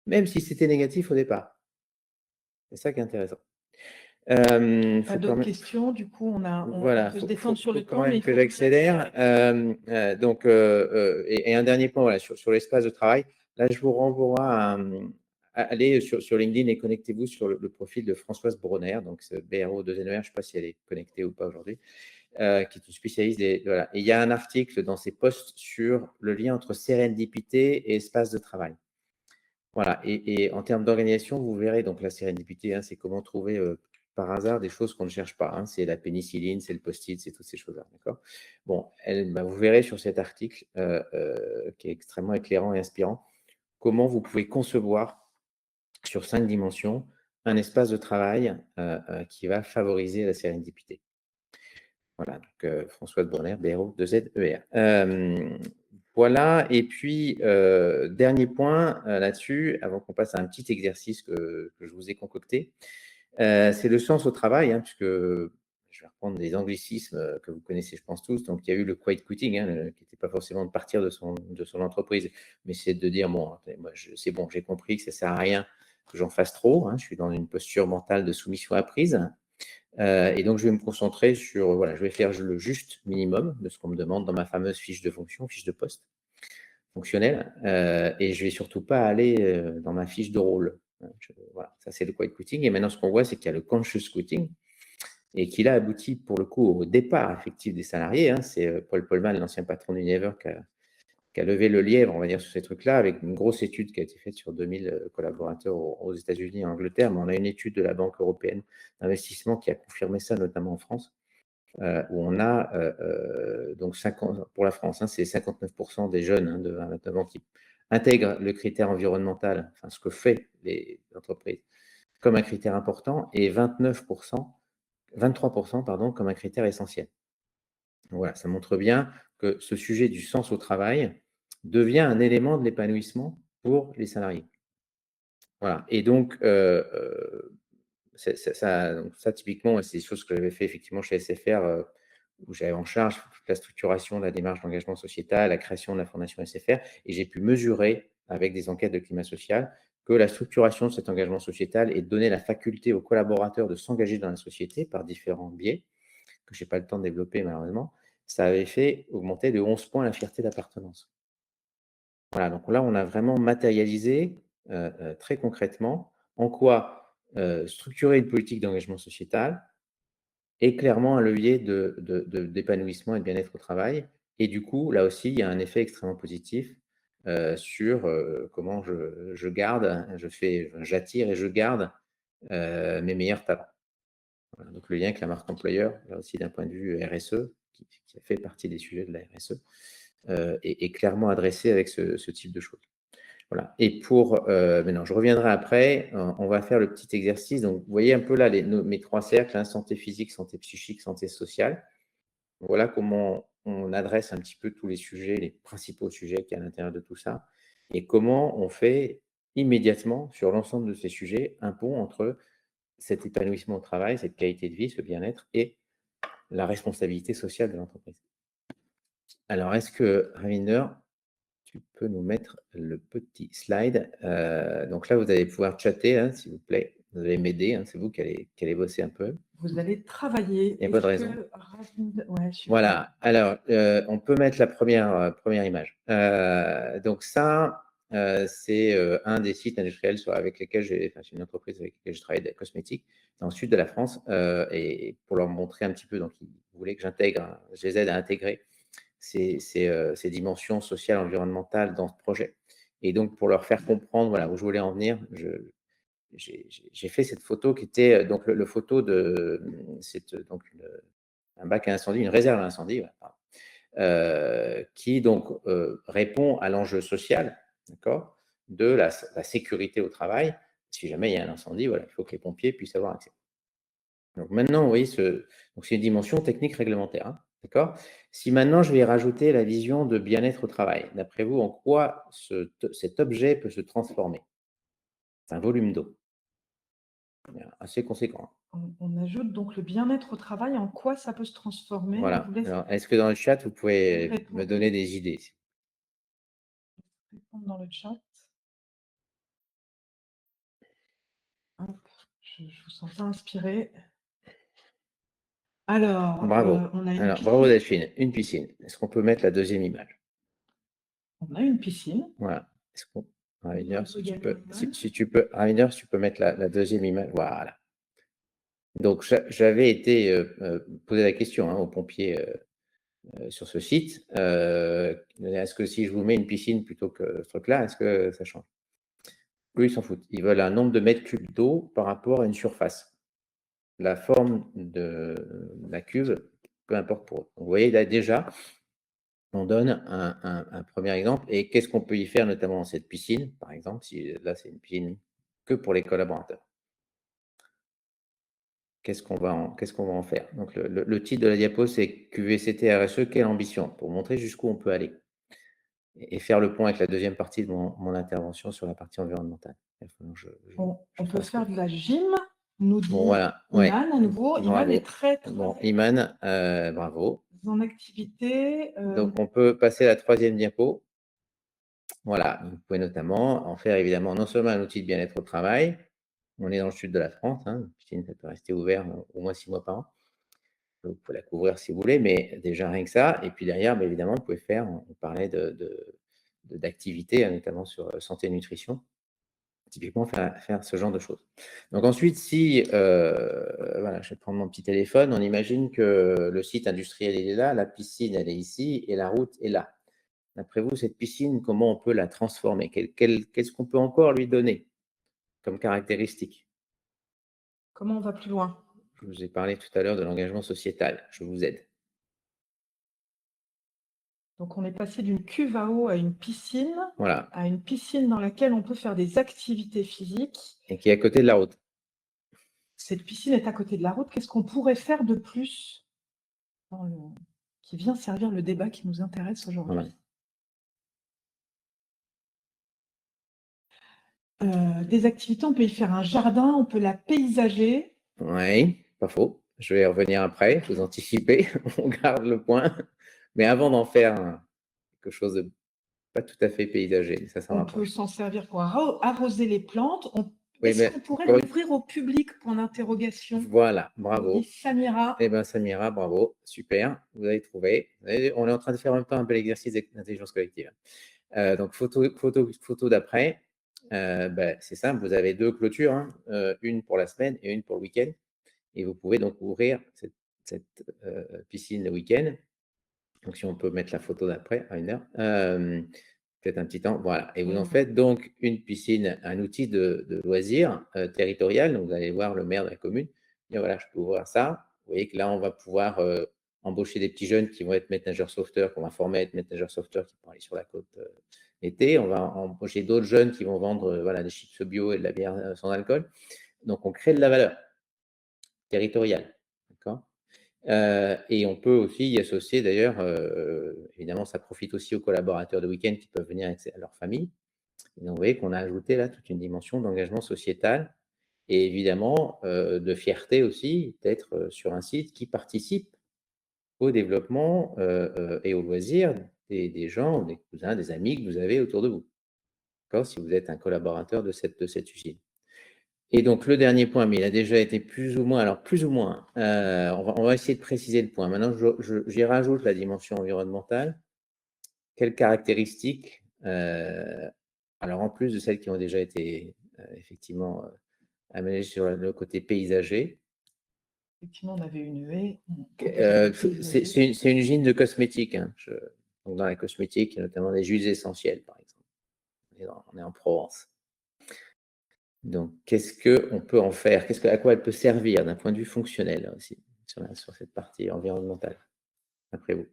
même si c'était négatif au départ. C'est ça qui est intéressant. Pas Faut quand d'autres même questions, du coup on voilà, peut se détendre sur faut le quand temps, mais même il que faut que je... j'accélère. Et un dernier point, voilà, sur l'espace de travail. Là, je vous renvoie à aller sur LinkedIn et connectez-vous sur le profil de Françoise Bronner, donc c'est BRO 2 NER, je ne sais pas si elle est connectée ou pas aujourd'hui, qui est une spécialiste voilà. Et il y a un article dans ses posts sur le lien entre sérendipité et espace de travail. Voilà, et en termes d'organisation, vous verrez, donc la sérendipité, hein, c'est comment trouver, par hasard des choses qu'on ne cherche pas, hein. C'est la pénicilline, c'est le post-it, c'est toutes ces choses-là, d'accord? Bon, vous verrez sur cet article, qui est extrêmement éclairant et inspirant, comment vous pouvez concevoir sur 5 dimensions un espace de travail, qui va favoriser la sérendipité. Voilà, donc Françoise Bronner, BRO 2 ZER. Voilà, et puis, dernier point là-dessus, avant qu'on passe à un petit exercice que je vous ai concocté, c'est le sens au travail, hein, puisque je vais reprendre des anglicismes que vous connaissez, je pense tous. Donc, il y a eu le quiet quitting, hein, qui n'était pas forcément de partir de son entreprise, mais c'est de dire, bon, moi, c'est bon, j'ai compris que ça ne sert à rien que j'en fasse trop, hein, je suis dans une posture mentale de soumission apprise, et donc je vais me concentrer sur, voilà, je vais faire le juste minimum de ce qu'on me demande dans ma fameuse fiche de fonction, fiche de poste fonctionnelle, et je vais surtout pas aller dans ma fiche de rôle. Voilà, ça c'est le quiet quitting. Et maintenant, ce qu'on voit, c'est qu'il y a le conscious quitting, et qu'il a abouti pour le coup au départ effectif des salariés, hein. C'est Paul Polman, l'ancien patron d'Unilever, qui a levé le lièvre, on va dire, sur ces trucs-là, avec une grosse étude qui a été faite sur 2000 collaborateurs aux États-Unis et en Angleterre. Mais on a une étude de la Banque européenne d'investissement qui a confirmé ça, notamment en France, où on a donc 50, pour la France, hein, c'est 59% des jeunes, hein, de 29 ans qui intègrent le critère environnemental, enfin ce que fait les entreprises, comme un critère important, et 23% pardon, comme un critère essentiel. Donc voilà, ça montre bien que ce sujet du sens au travail devient un élément de l'épanouissement pour les salariés. Voilà. Et donc, ça, typiquement, c'est des choses que j'avais fait effectivement chez SFR, où j'avais en charge toute la structuration de la démarche d'engagement sociétal, la création de la fondation SFR, et j'ai pu mesurer, avec des enquêtes de climat social, que la structuration de cet engagement sociétal et donner la faculté aux collaborateurs de s'engager dans la société par différents biais, que je n'ai pas le temps de développer malheureusement, ça avait fait augmenter de 11 points la fierté d'appartenance. Voilà, donc là, on a vraiment matérialisé très concrètement en quoi structurer une politique d'engagement sociétal est clairement un levier d'épanouissement et de bien-être au travail. Et du coup, là aussi, il y a un effet extrêmement positif sur comment je garde, j'attire et je garde mes meilleurs talents. Voilà, donc le lien avec la marque employeur, là aussi d'un point de vue RSE, qui a fait partie des sujets de la RSE, est clairement adressé avec ce type de choses. Voilà. Et maintenant, je reviendrai après, on va faire le petit exercice. Donc, vous voyez un peu là mes trois cercles, hein, santé physique, santé psychique, santé sociale. Voilà comment on adresse un petit peu tous les sujets, les principaux sujets qu'il y a à l'intérieur de tout ça, et comment on fait immédiatement sur l'ensemble de ces sujets un pont entre cet épanouissement au travail, cette qualité de vie, ce bien-être et la responsabilité sociale de l'entreprise. Alors, est-ce que, Ravinder, tu peux nous mettre le petit slide. Donc là, vous allez pouvoir chatter, hein, s'il vous plaît. Vous allez m'aider, hein, c'est vous qui allez bosser un peu. Vous allez travailler. Il n'y a pas de raison. Ouais, voilà, alors, on peut mettre la première image. Donc ça, c'est un des sites industriels avec lesquels c'est une entreprise avec laquelle je travaille, de cosmétiques, dans le sud de la France, et pour leur montrer un petit peu, donc ils voulaient que je les aide à intégrer ces dimensions sociales, environnementales dans ce projet. Et donc, pour leur faire comprendre voilà, où je voulais en venir, j'ai fait cette photo qui était donc le photo de c'est donc un bac à incendie, une réserve à incendie, qui donc répond à l'enjeu social, d'accord, de la sécurité au travail. Si jamais il y a un incendie, voilà, il faut que les pompiers puissent avoir accès. Donc maintenant, vous voyez, c'est une dimension technique réglementaire, hein, d'accord? Si maintenant je vais rajouter la vision de bien-être au travail, d'après vous, en quoi cet objet peut se transformer? C'est un volume d'eau, assez conséquent. On ajoute donc le bien-être au travail, en quoi ça peut se transformer? Voilà. Alors, est-ce que dans le chat, vous pouvez me donner des idées? Répondre dans le chat. Hop, je vous sens pas inspiré. Alors, Bravo. on a une Alors, piscine. bravo Delphine, une piscine. Est-ce qu'on peut mettre la deuxième image? On a une piscine. Voilà. Rainer, si tu peux, Rainer, si tu peux mettre la deuxième image. Voilà. Donc, j'avais été posé la question, hein, aux pompiers sur ce site. Est-ce que si je vous mets une piscine plutôt que ce truc-là, est-ce que ça change? Eux, ils s'en foutent. Ils veulent un nombre de mètres cubes d'eau par rapport à une surface. La forme de la cuve, peu importe pour eux. Donc, vous voyez, là, déjà, on donne un premier exemple. Et qu'est-ce qu'on peut y faire, notamment dans cette piscine, par exemple, si là, c'est une piscine que pour les collaborateurs? Qu'est-ce qu'on va en faire? Donc, le titre de la diapo, c'est QVCT RSE, quelle ambition? Pour montrer jusqu'où on peut aller. et faire le point avec la deuxième partie de mon intervention sur la partie environnementale. On peut faire de la gym, nous dit voilà, Iman à nouveau. Iman est très bon, Iman, bravo. En activité. Donc, on peut passer à la troisième diapo. Voilà, vous pouvez notamment en faire évidemment non seulement un outil de bien-être au travail, on est dans le sud de la France, hein, la piscine ça peut rester ouvert au moins 6 mois par an. Vous pouvez la couvrir si vous voulez, mais déjà rien que ça. Et puis derrière, évidemment, vous pouvez faire, on parlait d'activités, hein, notamment sur santé et nutrition, typiquement faire ce genre de choses. Donc ensuite, si, voilà, je vais prendre mon petit téléphone, on imagine que le site industriel il est là, la piscine elle est ici et la route est là. D'après vous, cette piscine, comment on peut la transformer? Qu'est-ce qu'on peut encore lui donner comme caractéristique? Comment on va plus loin? Je vous ai parlé tout à l'heure de l'engagement sociétal. Je vous aide. Donc, on est passé d'une cuve à eau à une piscine, voilà. À une piscine dans laquelle on peut faire des activités physiques. Et qui est à côté de la route. Cette piscine est à côté de la route. Qu'est-ce qu'on pourrait faire de plus qui vient servir le débat qui nous intéresse aujourd'hui? Voilà. Des activités, on peut y faire un jardin, on peut la paysager. Oui, pas faux. Je vais y revenir après, vous anticipez, on garde le point. Mais avant d'en faire quelque chose de pas tout à fait paysager, ça on peut s'en servir pour arroser les plantes. Est-ce qu'on pourrait l'ouvrir au public, point d'interrogation? Voilà, bravo. Samira. Eh bien, Samira, bravo, super, vous avez trouvé. On est en train de faire en même temps un bel exercice d'intelligence collective. Donc, photo d'après. C'est simple, vous avez deux clôtures, hein, une pour la semaine et une pour le week-end. Et vous pouvez donc ouvrir cette piscine le week-end. Donc, si on peut mettre la photo d'après à une heure, peut-être un petit temps, voilà. Et vous en faites donc une piscine, un outil de loisir territorial. Donc, vous allez voir le maire de la commune. Et voilà, je peux ouvrir ça. Vous voyez que là, on va pouvoir embaucher des petits jeunes qui vont être maîtres nageurs sauveteurs, qu'on va former à être maîtres nageurs sauveteurs qui vont aller sur la côte l'été. On va embaucher d'autres jeunes qui vont vendre voilà, des chips bio et de la bière sans alcool. Donc, on crée de la valeur territoriale. D'accord ? Et on peut aussi y associer d'ailleurs, évidemment, ça profite aussi aux collaborateurs de week-end qui peuvent venir avec leur famille. Et donc, vous voyez qu'on a ajouté là toute une dimension d'engagement sociétal et évidemment de fierté aussi d'être sur un site qui participe au développement et au loisir des gens, des cousins, des amis que vous avez autour de vous. Si vous êtes un collaborateur de cette usine. Et donc, le dernier point, mais il a déjà été plus ou moins, on va essayer de préciser le point. Maintenant, j'y rajoute la dimension environnementale. Quelles caractéristiques, alors en plus de celles qui ont déjà été effectivement aménagées sur le côté paysager. Effectivement, on avait une haie. C'est une usine de cosmétiques. Hein. Donc dans la cosmétique, il y a notamment des huiles essentielles, par exemple. On est en Provence. Donc, qu'est-ce qu'on peut en faire? À quoi elle peut servir d'un point de vue fonctionnel aussi, sur cette partie environnementale, d'après vous?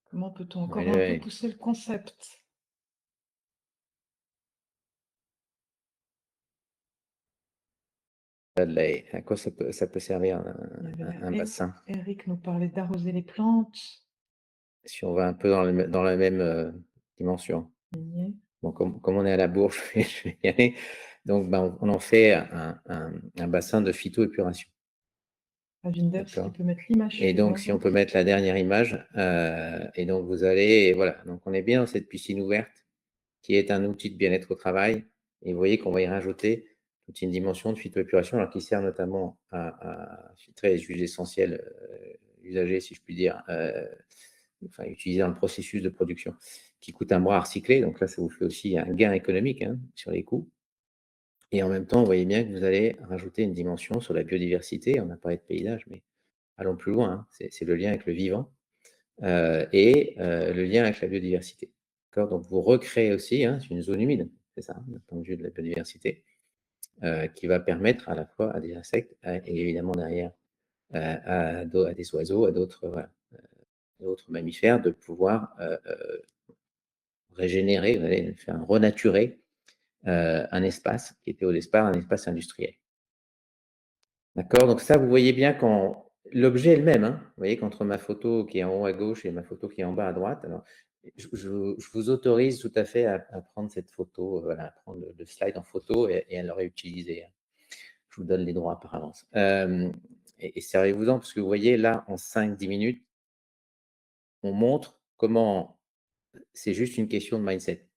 Comment peut-on encore un peu pousser le concept? À quoi ça peut servir un bassin? Eric nous parlait d'arroser les plantes. Si on va un peu dans la même dimension. Bon, comme on est à la Bourse, je vais y aller. Donc, on en fait un bassin de phytoépuration. Ravinder, si tu peux mettre l'image. Et donc, si on peut mettre la dernière image, et donc vous allez, voilà, donc on est bien dans cette piscine ouverte qui est un outil de bien-être au travail. Et vous voyez qu'on va y rajouter toute une dimension de phytoépuration, alors qui sert notamment à filtrer les huiles essentielles usagées, si je puis dire, utilisées dans le processus de production, qui coûte un bras à recycler. Donc là, ça vous fait aussi un gain économique sur les coûts. Et en même temps, vous voyez bien que vous allez rajouter une dimension sur la biodiversité. On a parlé de paysage, mais allons plus loin. Hein. C'est le lien avec le vivant et le lien avec la biodiversité. Donc, vous recréez aussi une zone humide, c'est ça, d'un point de vue de la biodiversité, qui va permettre à la fois à des insectes et évidemment derrière à des oiseaux, à d'autres mammifères de pouvoir régénérer, faire renaturer un espace qui était au départ un espace industriel. D'accord. Donc ça, vous voyez bien L'objet est le même, hein. Vous voyez qu'entre ma photo qui est en haut à gauche et ma photo qui est en bas à droite, alors je vous autorise tout à fait à prendre cette photo, voilà, à prendre le slide en photo et à le réutiliser, hein. Je vous donne les droits par avance. Et servez-vous-en parce que vous voyez là, en 5-10 minutes, on montre comment c'est juste une question de mindset,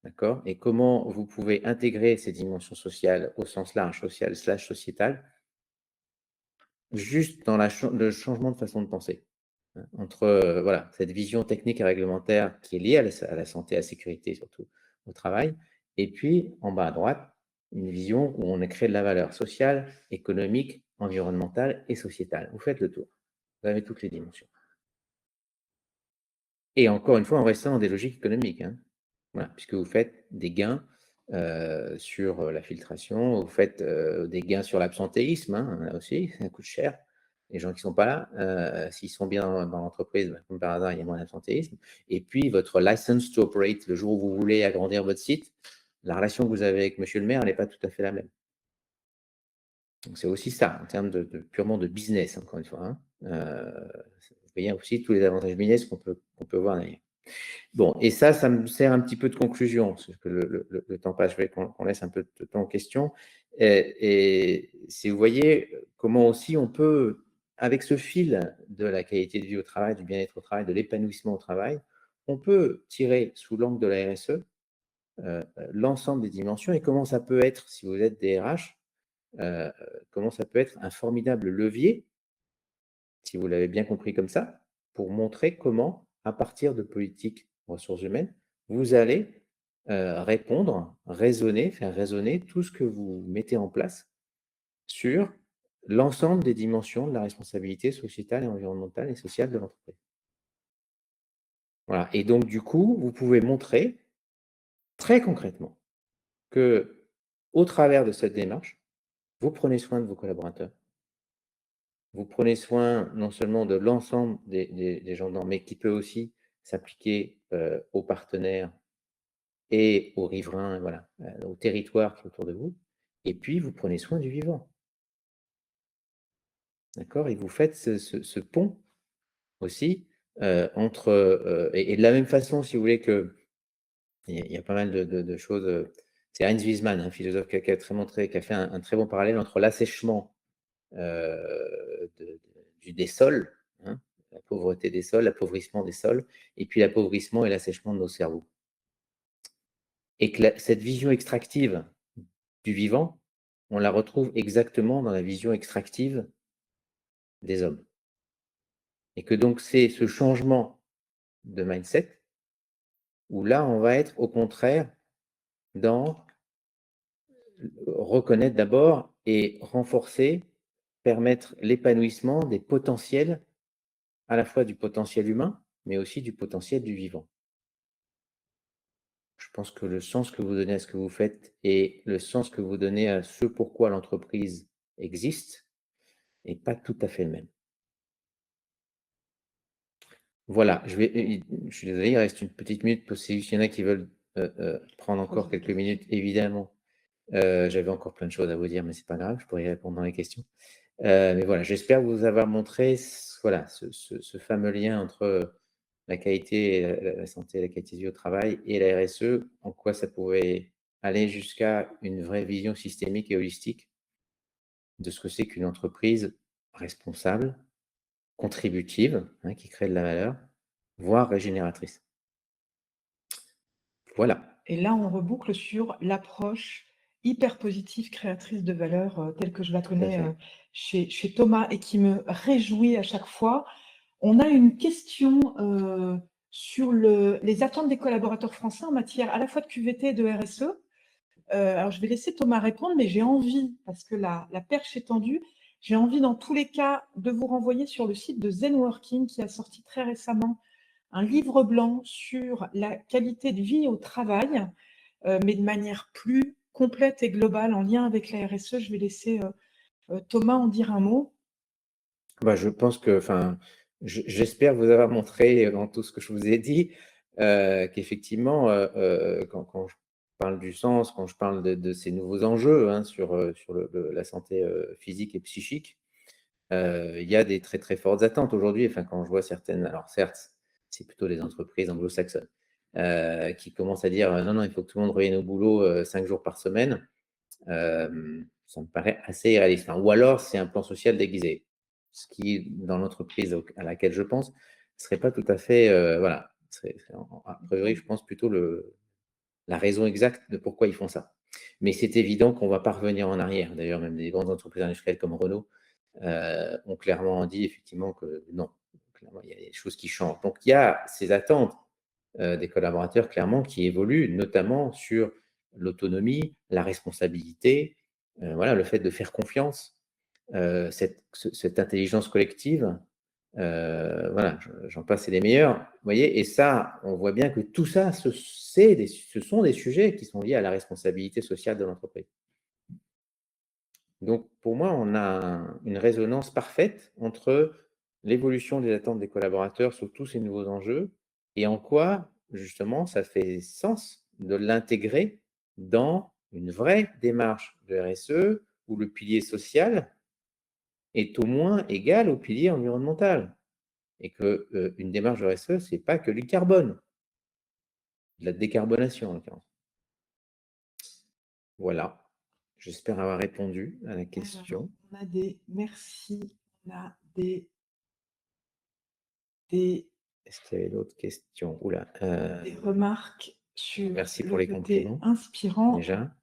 d'accord? Et comment vous pouvez intégrer ces dimensions sociales au sens large, social/sociétal, juste dans le changement de façon de penser. Hein, entre voilà, cette vision technique et réglementaire qui est liée à la santé, à la sécurité, surtout au travail, et puis en bas à droite, une vision où on a créé de la valeur sociale, économique, environnementale et sociétale. Vous faites le tour. Vous avez toutes les dimensions. Et encore une fois, en restant dans des logiques économiques, hein. Voilà, puisque vous faites des gains sur la filtration, vous faites des gains sur l'absentéisme, hein, là aussi, ça coûte cher. Les gens qui ne sont pas là, s'ils sont bien dans l'entreprise, bah, comme par hasard, il y a moins d'absentéisme. Et puis, votre license to operate, le jour où vous voulez agrandir votre site, la relation que vous avez avec monsieur le maire, elle n'est pas tout à fait la même. Donc, c'est aussi ça, en termes purement de business, encore une fois, hein. Vous voyez aussi tous les avantages business qu'on peut voir derrière. Bon, et ça me sert un petit peu de conclusion, parce que le temps passe, je vais qu'on laisse un peu de temps aux questions. Et si vous voyez comment aussi on peut, avec ce fil de la qualité de vie au travail, du bien-être au travail, de l'épanouissement au travail, on peut tirer sous l'angle de la RSE l'ensemble des dimensions et comment ça peut être, si vous êtes DRH, comment ça peut être un formidable levier, si vous l'avez bien compris comme ça, pour montrer comment, à partir de politiques ressources humaines, vous allez répondre, raisonner, faire résonner tout ce que vous mettez en place sur l'ensemble des dimensions de la responsabilité sociétale et environnementale et sociale de l'entreprise. Voilà. Et donc, du coup, vous pouvez montrer très concrètement que, au travers de cette démarche, vous prenez soin de vos collaborateurs. Vous prenez soin non seulement de l'ensemble des gens dedans, mais qui peut aussi s'appliquer aux partenaires et aux riverains, voilà, au territoire qui est autour de vous. Et puis, vous prenez soin du vivant. D'accord? Et vous faites ce pont aussi entre. Et de la même façon, si vous voulez, il y a pas mal de choses. C'est Heinz Wiesmann, un philosophe qui a fait un très bon parallèle entre l'assèchement des sols, hein, la pauvreté des sols, l'appauvrissement des sols, et puis l'appauvrissement et l'assèchement de nos cerveaux. Et que cette vision extractive du vivant, on la retrouve exactement dans la vision extractive des hommes. Et que donc c'est ce changement de mindset où là, on va être au contraire dans reconnaître d'abord et renforcer, permettre l'épanouissement des potentiels, à la fois du potentiel humain, mais aussi du potentiel du vivant. Je pense que le sens que vous donnez à ce que vous faites et le sens que vous donnez à ce pourquoi l'entreprise existe n'est pas tout à fait le même. Voilà, je suis désolé, il reste une petite minute pour s'il y en a qui veulent prendre encore quelques minutes, évidemment. J'avais encore plein de choses à vous dire, mais c'est pas grave, je pourrais y répondre dans les questions. Mais voilà, j'espère vous avoir montré voilà, ce fameux lien entre la qualité, et la santé et la qualité de vie au travail et la RSE, en quoi ça pouvait aller jusqu'à une vraie vision systémique et holistique de ce que c'est qu'une entreprise responsable, contributive, hein, qui crée de la valeur, voire régénératrice. Voilà. Et là, on reboucle sur l'approche hyper positive, créatrice de valeur, telle que je la connais chez Thomas et qui me réjouit à chaque fois. On a une question sur les attentes des collaborateurs français en matière à la fois de QVT et de RSE. Alors, je vais laisser Thomas répondre, mais j'ai envie, parce que la perche est tendue, j'ai envie dans tous les cas de vous renvoyer sur le site de Zenworking qui a sorti très récemment un livre blanc sur la qualité de vie au travail, mais de manière plus complète et globale en lien avec la RSE. Je vais laisser Thomas en dire un mot. Bah, je pense que, enfin, j'espère vous avoir montré dans tout ce que je vous ai dit qu'effectivement, quand je parle du sens, quand je parle de ces nouveaux enjeux hein, sur la santé physique et psychique, il y a des très très fortes attentes aujourd'hui. Enfin, quand je vois certaines, alors certes, c'est plutôt les entreprises anglo-saxonnes qui commencent à dire non, non, il faut que tout le monde revienne au boulot 5 jours par semaine. Ça me paraît assez irréaliste. Ou alors, c'est un plan social déguisé, ce qui, dans l'entreprise à laquelle je pense, ne serait pas tout à fait, voilà, serait, a priori, je pense plutôt la raison exacte de pourquoi ils font ça. Mais c'est évident qu'on ne va pas revenir en arrière. D'ailleurs, même des grandes entreprises industrielles comme Renault ont clairement dit effectivement que non. Clairement, il y a des choses qui changent. Donc, il y a ces attentes des collaborateurs clairement qui évoluent, notamment sur l'autonomie, la responsabilité, voilà, le fait de faire confiance, cette intelligence collective. Voilà, j'en passe et des meilleurs. Vous voyez, et ça, on voit bien que tout ça, ce sont des sujets qui sont liés à la responsabilité sociale de l'entreprise. Donc, pour moi, on a une résonance parfaite entre l'évolution des attentes des collaborateurs sur tous ces nouveaux enjeux et en quoi, justement, ça fait sens de l'intégrer dans une vraie démarche de RSE où le pilier social est au moins égal au pilier environnemental. Et qu'une démarche de RSE, ce n'est pas que du carbone, de la décarbonation en l'occurrence. Voilà. J'espère avoir répondu à la question. Alors, on a merci, on a des Est-ce qu'il y avait d'autres questions? Oula. Des remarques sur Merci le pour les côté compliments. inspirant. Déjà.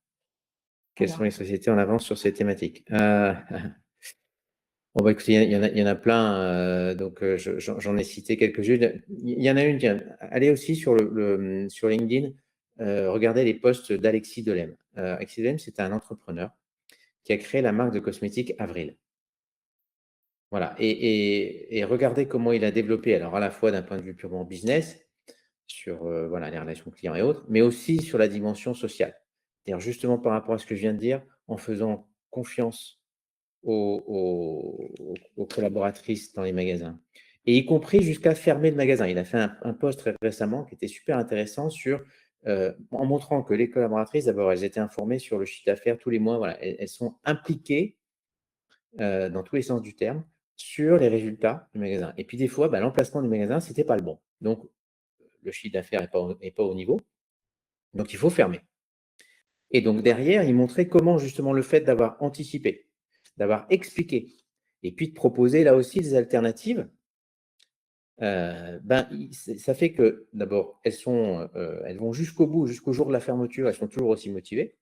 Quelles Alors, sont les sociétés en avance sur ces thématiques? Bon, bah, écoutez, il y en a plein, donc j'en ai cité quelques-unes. Il y en a une, allez aussi sur sur LinkedIn, regardez les posts d'Alexis Delem. Alexis Delem, c'est un entrepreneur qui a créé la marque de cosmétiques Avril. Voilà, et regardez comment il a développé, alors à la fois d'un point de vue purement business, sur voilà, les relations clients et autres, mais aussi sur la dimension sociale. C'est-à-dire justement par rapport à ce que je viens de dire, en faisant confiance aux collaboratrices dans les magasins, et y compris jusqu'à fermer le magasin. Il a fait un post très récemment qui était super intéressant sur, en montrant que les collaboratrices, d'abord, elles étaient informées sur le chiffre d'affaires tous les mois, voilà, elles sont impliquées dans tous les sens du terme sur les résultats du magasin. Et puis des fois, l'emplacement du magasin, c'était pas le bon. Donc, le chiffre d'affaires n'est pas au niveau. Donc, il faut fermer. Et donc, derrière, il montrait comment, justement, le fait d'avoir anticipé, d'avoir expliqué, et puis de proposer là aussi des alternatives, ça fait que, d'abord, elles vont jusqu'au bout, jusqu'au jour de la fermeture, elles sont toujours aussi motivées,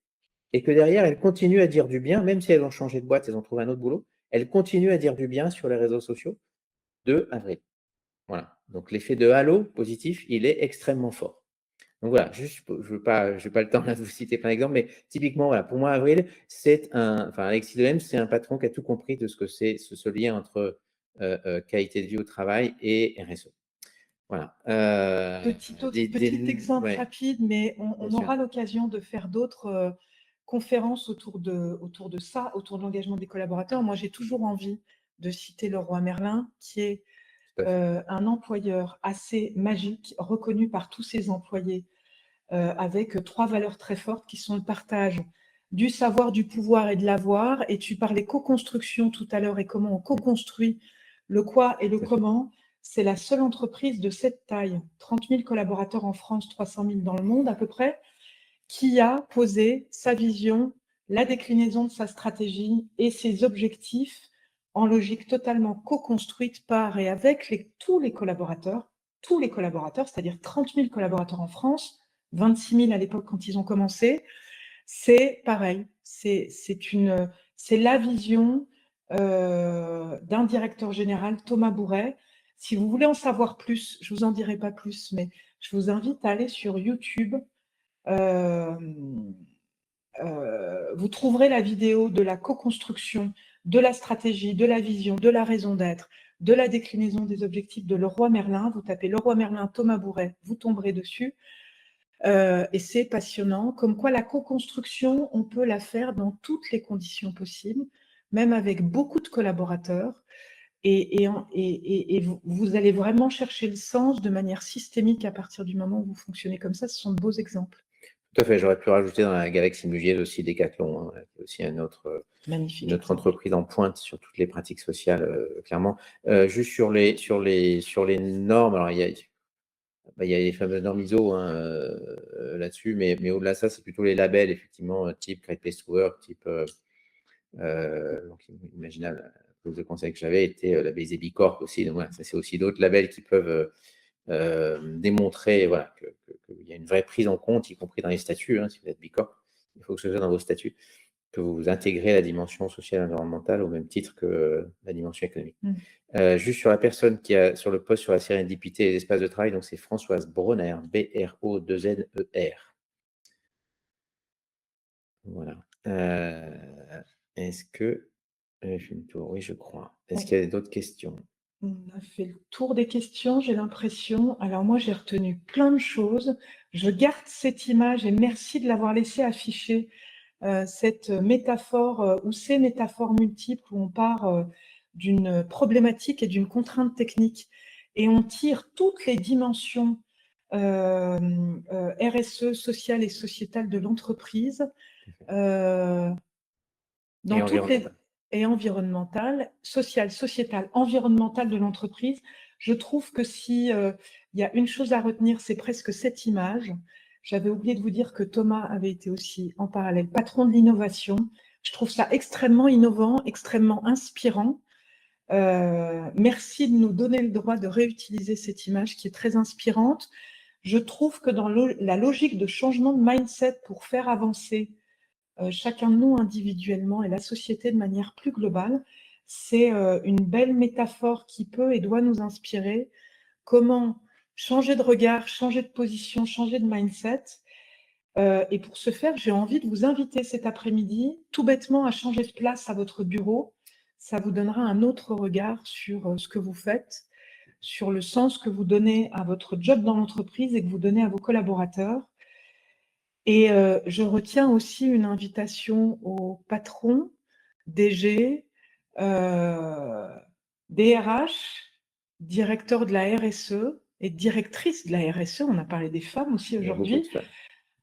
et que derrière, elles continuent à dire du bien, même si elles ont changé de boîte, elles ont trouvé un autre boulot, elles continuent à dire du bien sur les réseaux sociaux de Avril. Voilà. Donc, l'effet de halo positif, il est extrêmement fort. Donc voilà, juste, je n'ai pas le temps là de vous citer plein d'exemples, mais typiquement, voilà, pour moi, Avril, Alexis Delem, c'est un patron qui a tout compris de ce que c'est ce lien entre qualité de vie au travail et RSE. Voilà. Petit exemple ouais, rapide, mais on bien sûr. aura l'occasion de faire d'autres conférences autour de ça, autour de l'engagement des collaborateurs. Moi, j'ai toujours envie de citer Leroy Merlin, qui est un employeur assez magique, reconnu par tous ses employés, avec 3 valeurs très fortes qui sont le partage du savoir, du pouvoir et de l'avoir. Et tu parlais co-construction tout à l'heure et comment on co-construit le quoi et le comment. C'est la seule entreprise de cette taille, 30 000 collaborateurs en France, 300 000 dans le monde à peu près, qui a posé sa vision, la déclinaison de sa stratégie et ses objectifs en logique totalement co-construite par et avec tous les collaborateurs, c'est-à-dire 30 000 collaborateurs en France, 26 000 à l'époque quand ils ont commencé. C'est pareil, c'est la vision d'un directeur général, Thomas Bourret. Si vous voulez en savoir plus, je ne vous en dirai pas plus, mais je vous invite à aller sur YouTube. Vous trouverez la vidéo de la co-construction, de la stratégie, de la vision, de la raison d'être, de la déclinaison des objectifs de Leroy Merlin. Vous tapez Leroy Merlin, Thomas Bourret, vous tomberez dessus. Et c'est passionnant. Comme quoi la co-construction, on peut la faire dans toutes les conditions possibles, même avec beaucoup de collaborateurs. Et vous allez vraiment chercher le sens de manière systémique à partir du moment où vous fonctionnez comme ça. Ce sont de beaux exemples. Tout à fait, j'aurais pu rajouter dans la galaxie Mugier aussi Decathlon, hein, qui est aussi Magnifique une autre exemple. entreprise en pointe sur toutes les pratiques sociales, clairement. Juste sur les normes, alors il y a les fameuses normes ISO, hein, là-dessus, mais au-delà de ça, c'est plutôt les labels, effectivement, type Great Place to Work, type, donc imaginable, la pose de conseil que j'avais était labellisé B Corp aussi. Donc voilà, ça c'est aussi d'autres labels qui peuvent démontrer, voilà, qu'il y a une vraie prise en compte, y compris dans les statuts, hein, si vous êtes B Corp, il faut que ce soit dans vos statuts, que vous intégrez la dimension sociale et environnementale au même titre que la dimension économique. Juste sur la personne qui a sur le poste sur la sérendipité et l'espace de travail, donc c'est Françoise Bronner, B-R-O-2-N-E-R. Voilà. Est-ce que j'ai fait le tour? Oui, je crois. Est-ce qu'il y a d'autres questions? On a fait le tour des questions, j'ai l'impression. Alors moi, j'ai retenu plein de choses. Je garde cette image et merci de l'avoir laissé afficher, cette métaphore ou ces métaphores multiples où on part d'une problématique et d'une contrainte technique et on tire toutes les dimensions RSE, sociale et sociétale de l'entreprise dans toutes les... et environnementale, sociale, sociétale, environnementale de l'entreprise. Je trouve que si il y a une chose à retenir, c'est presque cette image. J'avais oublié de vous dire que Thomas avait été aussi en parallèle patron de l'innovation. Je trouve ça extrêmement innovant, extrêmement inspirant. Merci de nous donner le droit de réutiliser cette image qui est très inspirante. Je trouve que dans la logique de changement de mindset pour faire avancer chacun de nous individuellement et la société de manière plus globale, c'est une belle métaphore qui peut et doit nous inspirer. Comment changer de regard, changer de position, changer de mindset. Et pour ce faire, j'ai envie de vous inviter cet après-midi, tout bêtement, à changer de place à votre bureau. Ça vous donnera un autre regard sur ce que vous faites, sur le sens que vous donnez à votre job dans l'entreprise et que vous donnez à vos collaborateurs. Et je retiens aussi une invitation aux patrons, DG, DRH, directeur de la RSE et directrice de la RSE, on a parlé des femmes aussi aujourd'hui,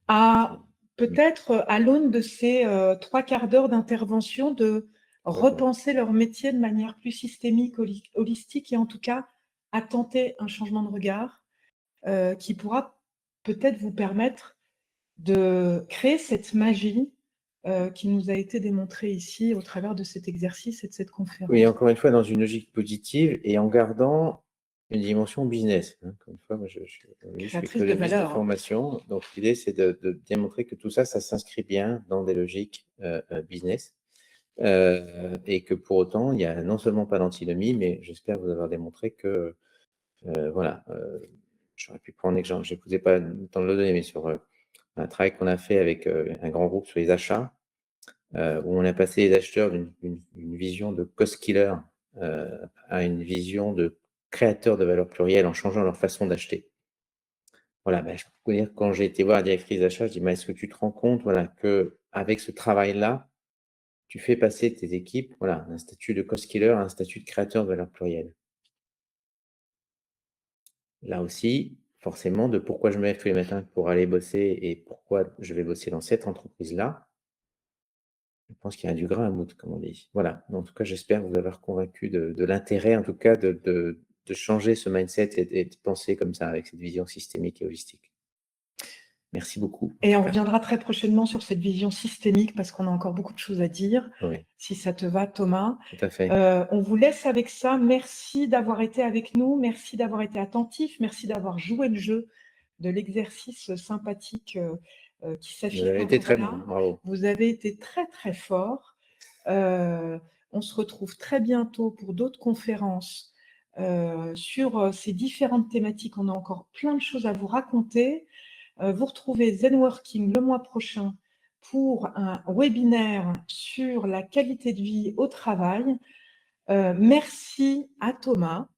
à peut-être à l'aune de ces 3/4 d'heure d'intervention, de repenser leur métier de manière plus systémique, holistique et en tout cas à tenter un changement de regard qui pourra peut-être vous permettre de créer cette magie qui nous a été démontrée ici au travers de cet exercice et de cette conférence. Oui, encore une fois, dans une logique positive et en gardant une dimension business. Encore une fois, moi, je fais que des business de formation. Donc, l'idée, c'est de démontrer que tout ça, ça s'inscrit bien dans des logiques business. Et que pour autant, il n'y a non seulement pas d'antinomie, mais j'espère vous avoir démontré que, voilà, j'aurais pu prendre l'exemple, je n'ai pas le temps de le donner, mais sur un travail qu'on a fait avec un grand groupe sur les achats, où on a passé les acheteurs d'une vision de cost killer à une vision de créateur de valeur plurielle en changeant leur façon d'acheter. Voilà, je peux dire, quand j'ai été voir la directrice d'achat, je dis, est-ce que tu te rends compte, voilà, qu'avec ce travail-là, tu fais passer tes équipes, voilà, d'un statut de cost killer à un statut de créateur de valeur plurielle. Là aussi, forcément, de pourquoi je me lève tous les matins pour aller bosser et pourquoi je vais bosser dans cette entreprise-là, je pense qu'il y a du grain à moudre, comme on dit. Voilà. En tout cas, j'espère vous avoir convaincu de l'intérêt, en tout cas, de changer ce mindset et de penser comme ça, avec cette vision systémique et holistique. Merci beaucoup. Et on reviendra très prochainement sur cette vision systémique parce qu'on a encore beaucoup de choses à dire. Oui. Si ça te va, Thomas. Tout à fait. On vous laisse avec ça. Merci d'avoir été avec nous. Merci d'avoir été attentif. Merci d'avoir joué le jeu de l'exercice sympathique qui s'affiche. Vous avez été très bon. Bravo. Vous avez été très, très fort. On se retrouve très bientôt pour d'autres conférences sur ces différentes thématiques. On a encore plein de choses à vous raconter. Vous retrouvez Zenworking le mois prochain pour un webinaire sur la qualité de vie au travail. Merci à Thomas.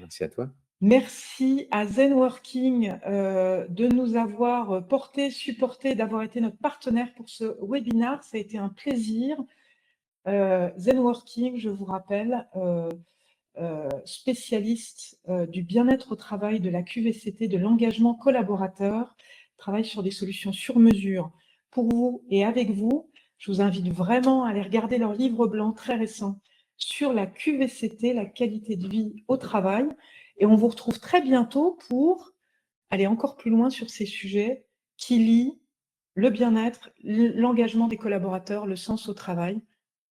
Merci à toi. Merci à Zenworking de nous avoir porté, supporté, d'avoir été notre partenaire pour ce webinaire. Ça a été un plaisir. Zenworking, je vous rappelle, spécialiste du bien-être au travail, de la QVCT, de l'engagement collaborateur, travaille sur des solutions sur mesure pour vous et avec vous. Je vous invite vraiment à aller regarder leur livre blanc très récent sur la QVCT, la qualité de vie au travail. Et on vous retrouve très bientôt pour aller encore plus loin sur ces sujets qui lient le bien-être, l'engagement des collaborateurs, le sens au travail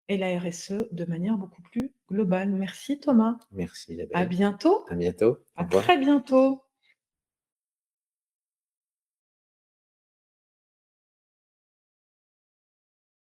et la RSE de manière beaucoup plus globale. Merci Thomas. Merci À Isabelle. bientôt. À bientôt. Au À revoir. très bientôt.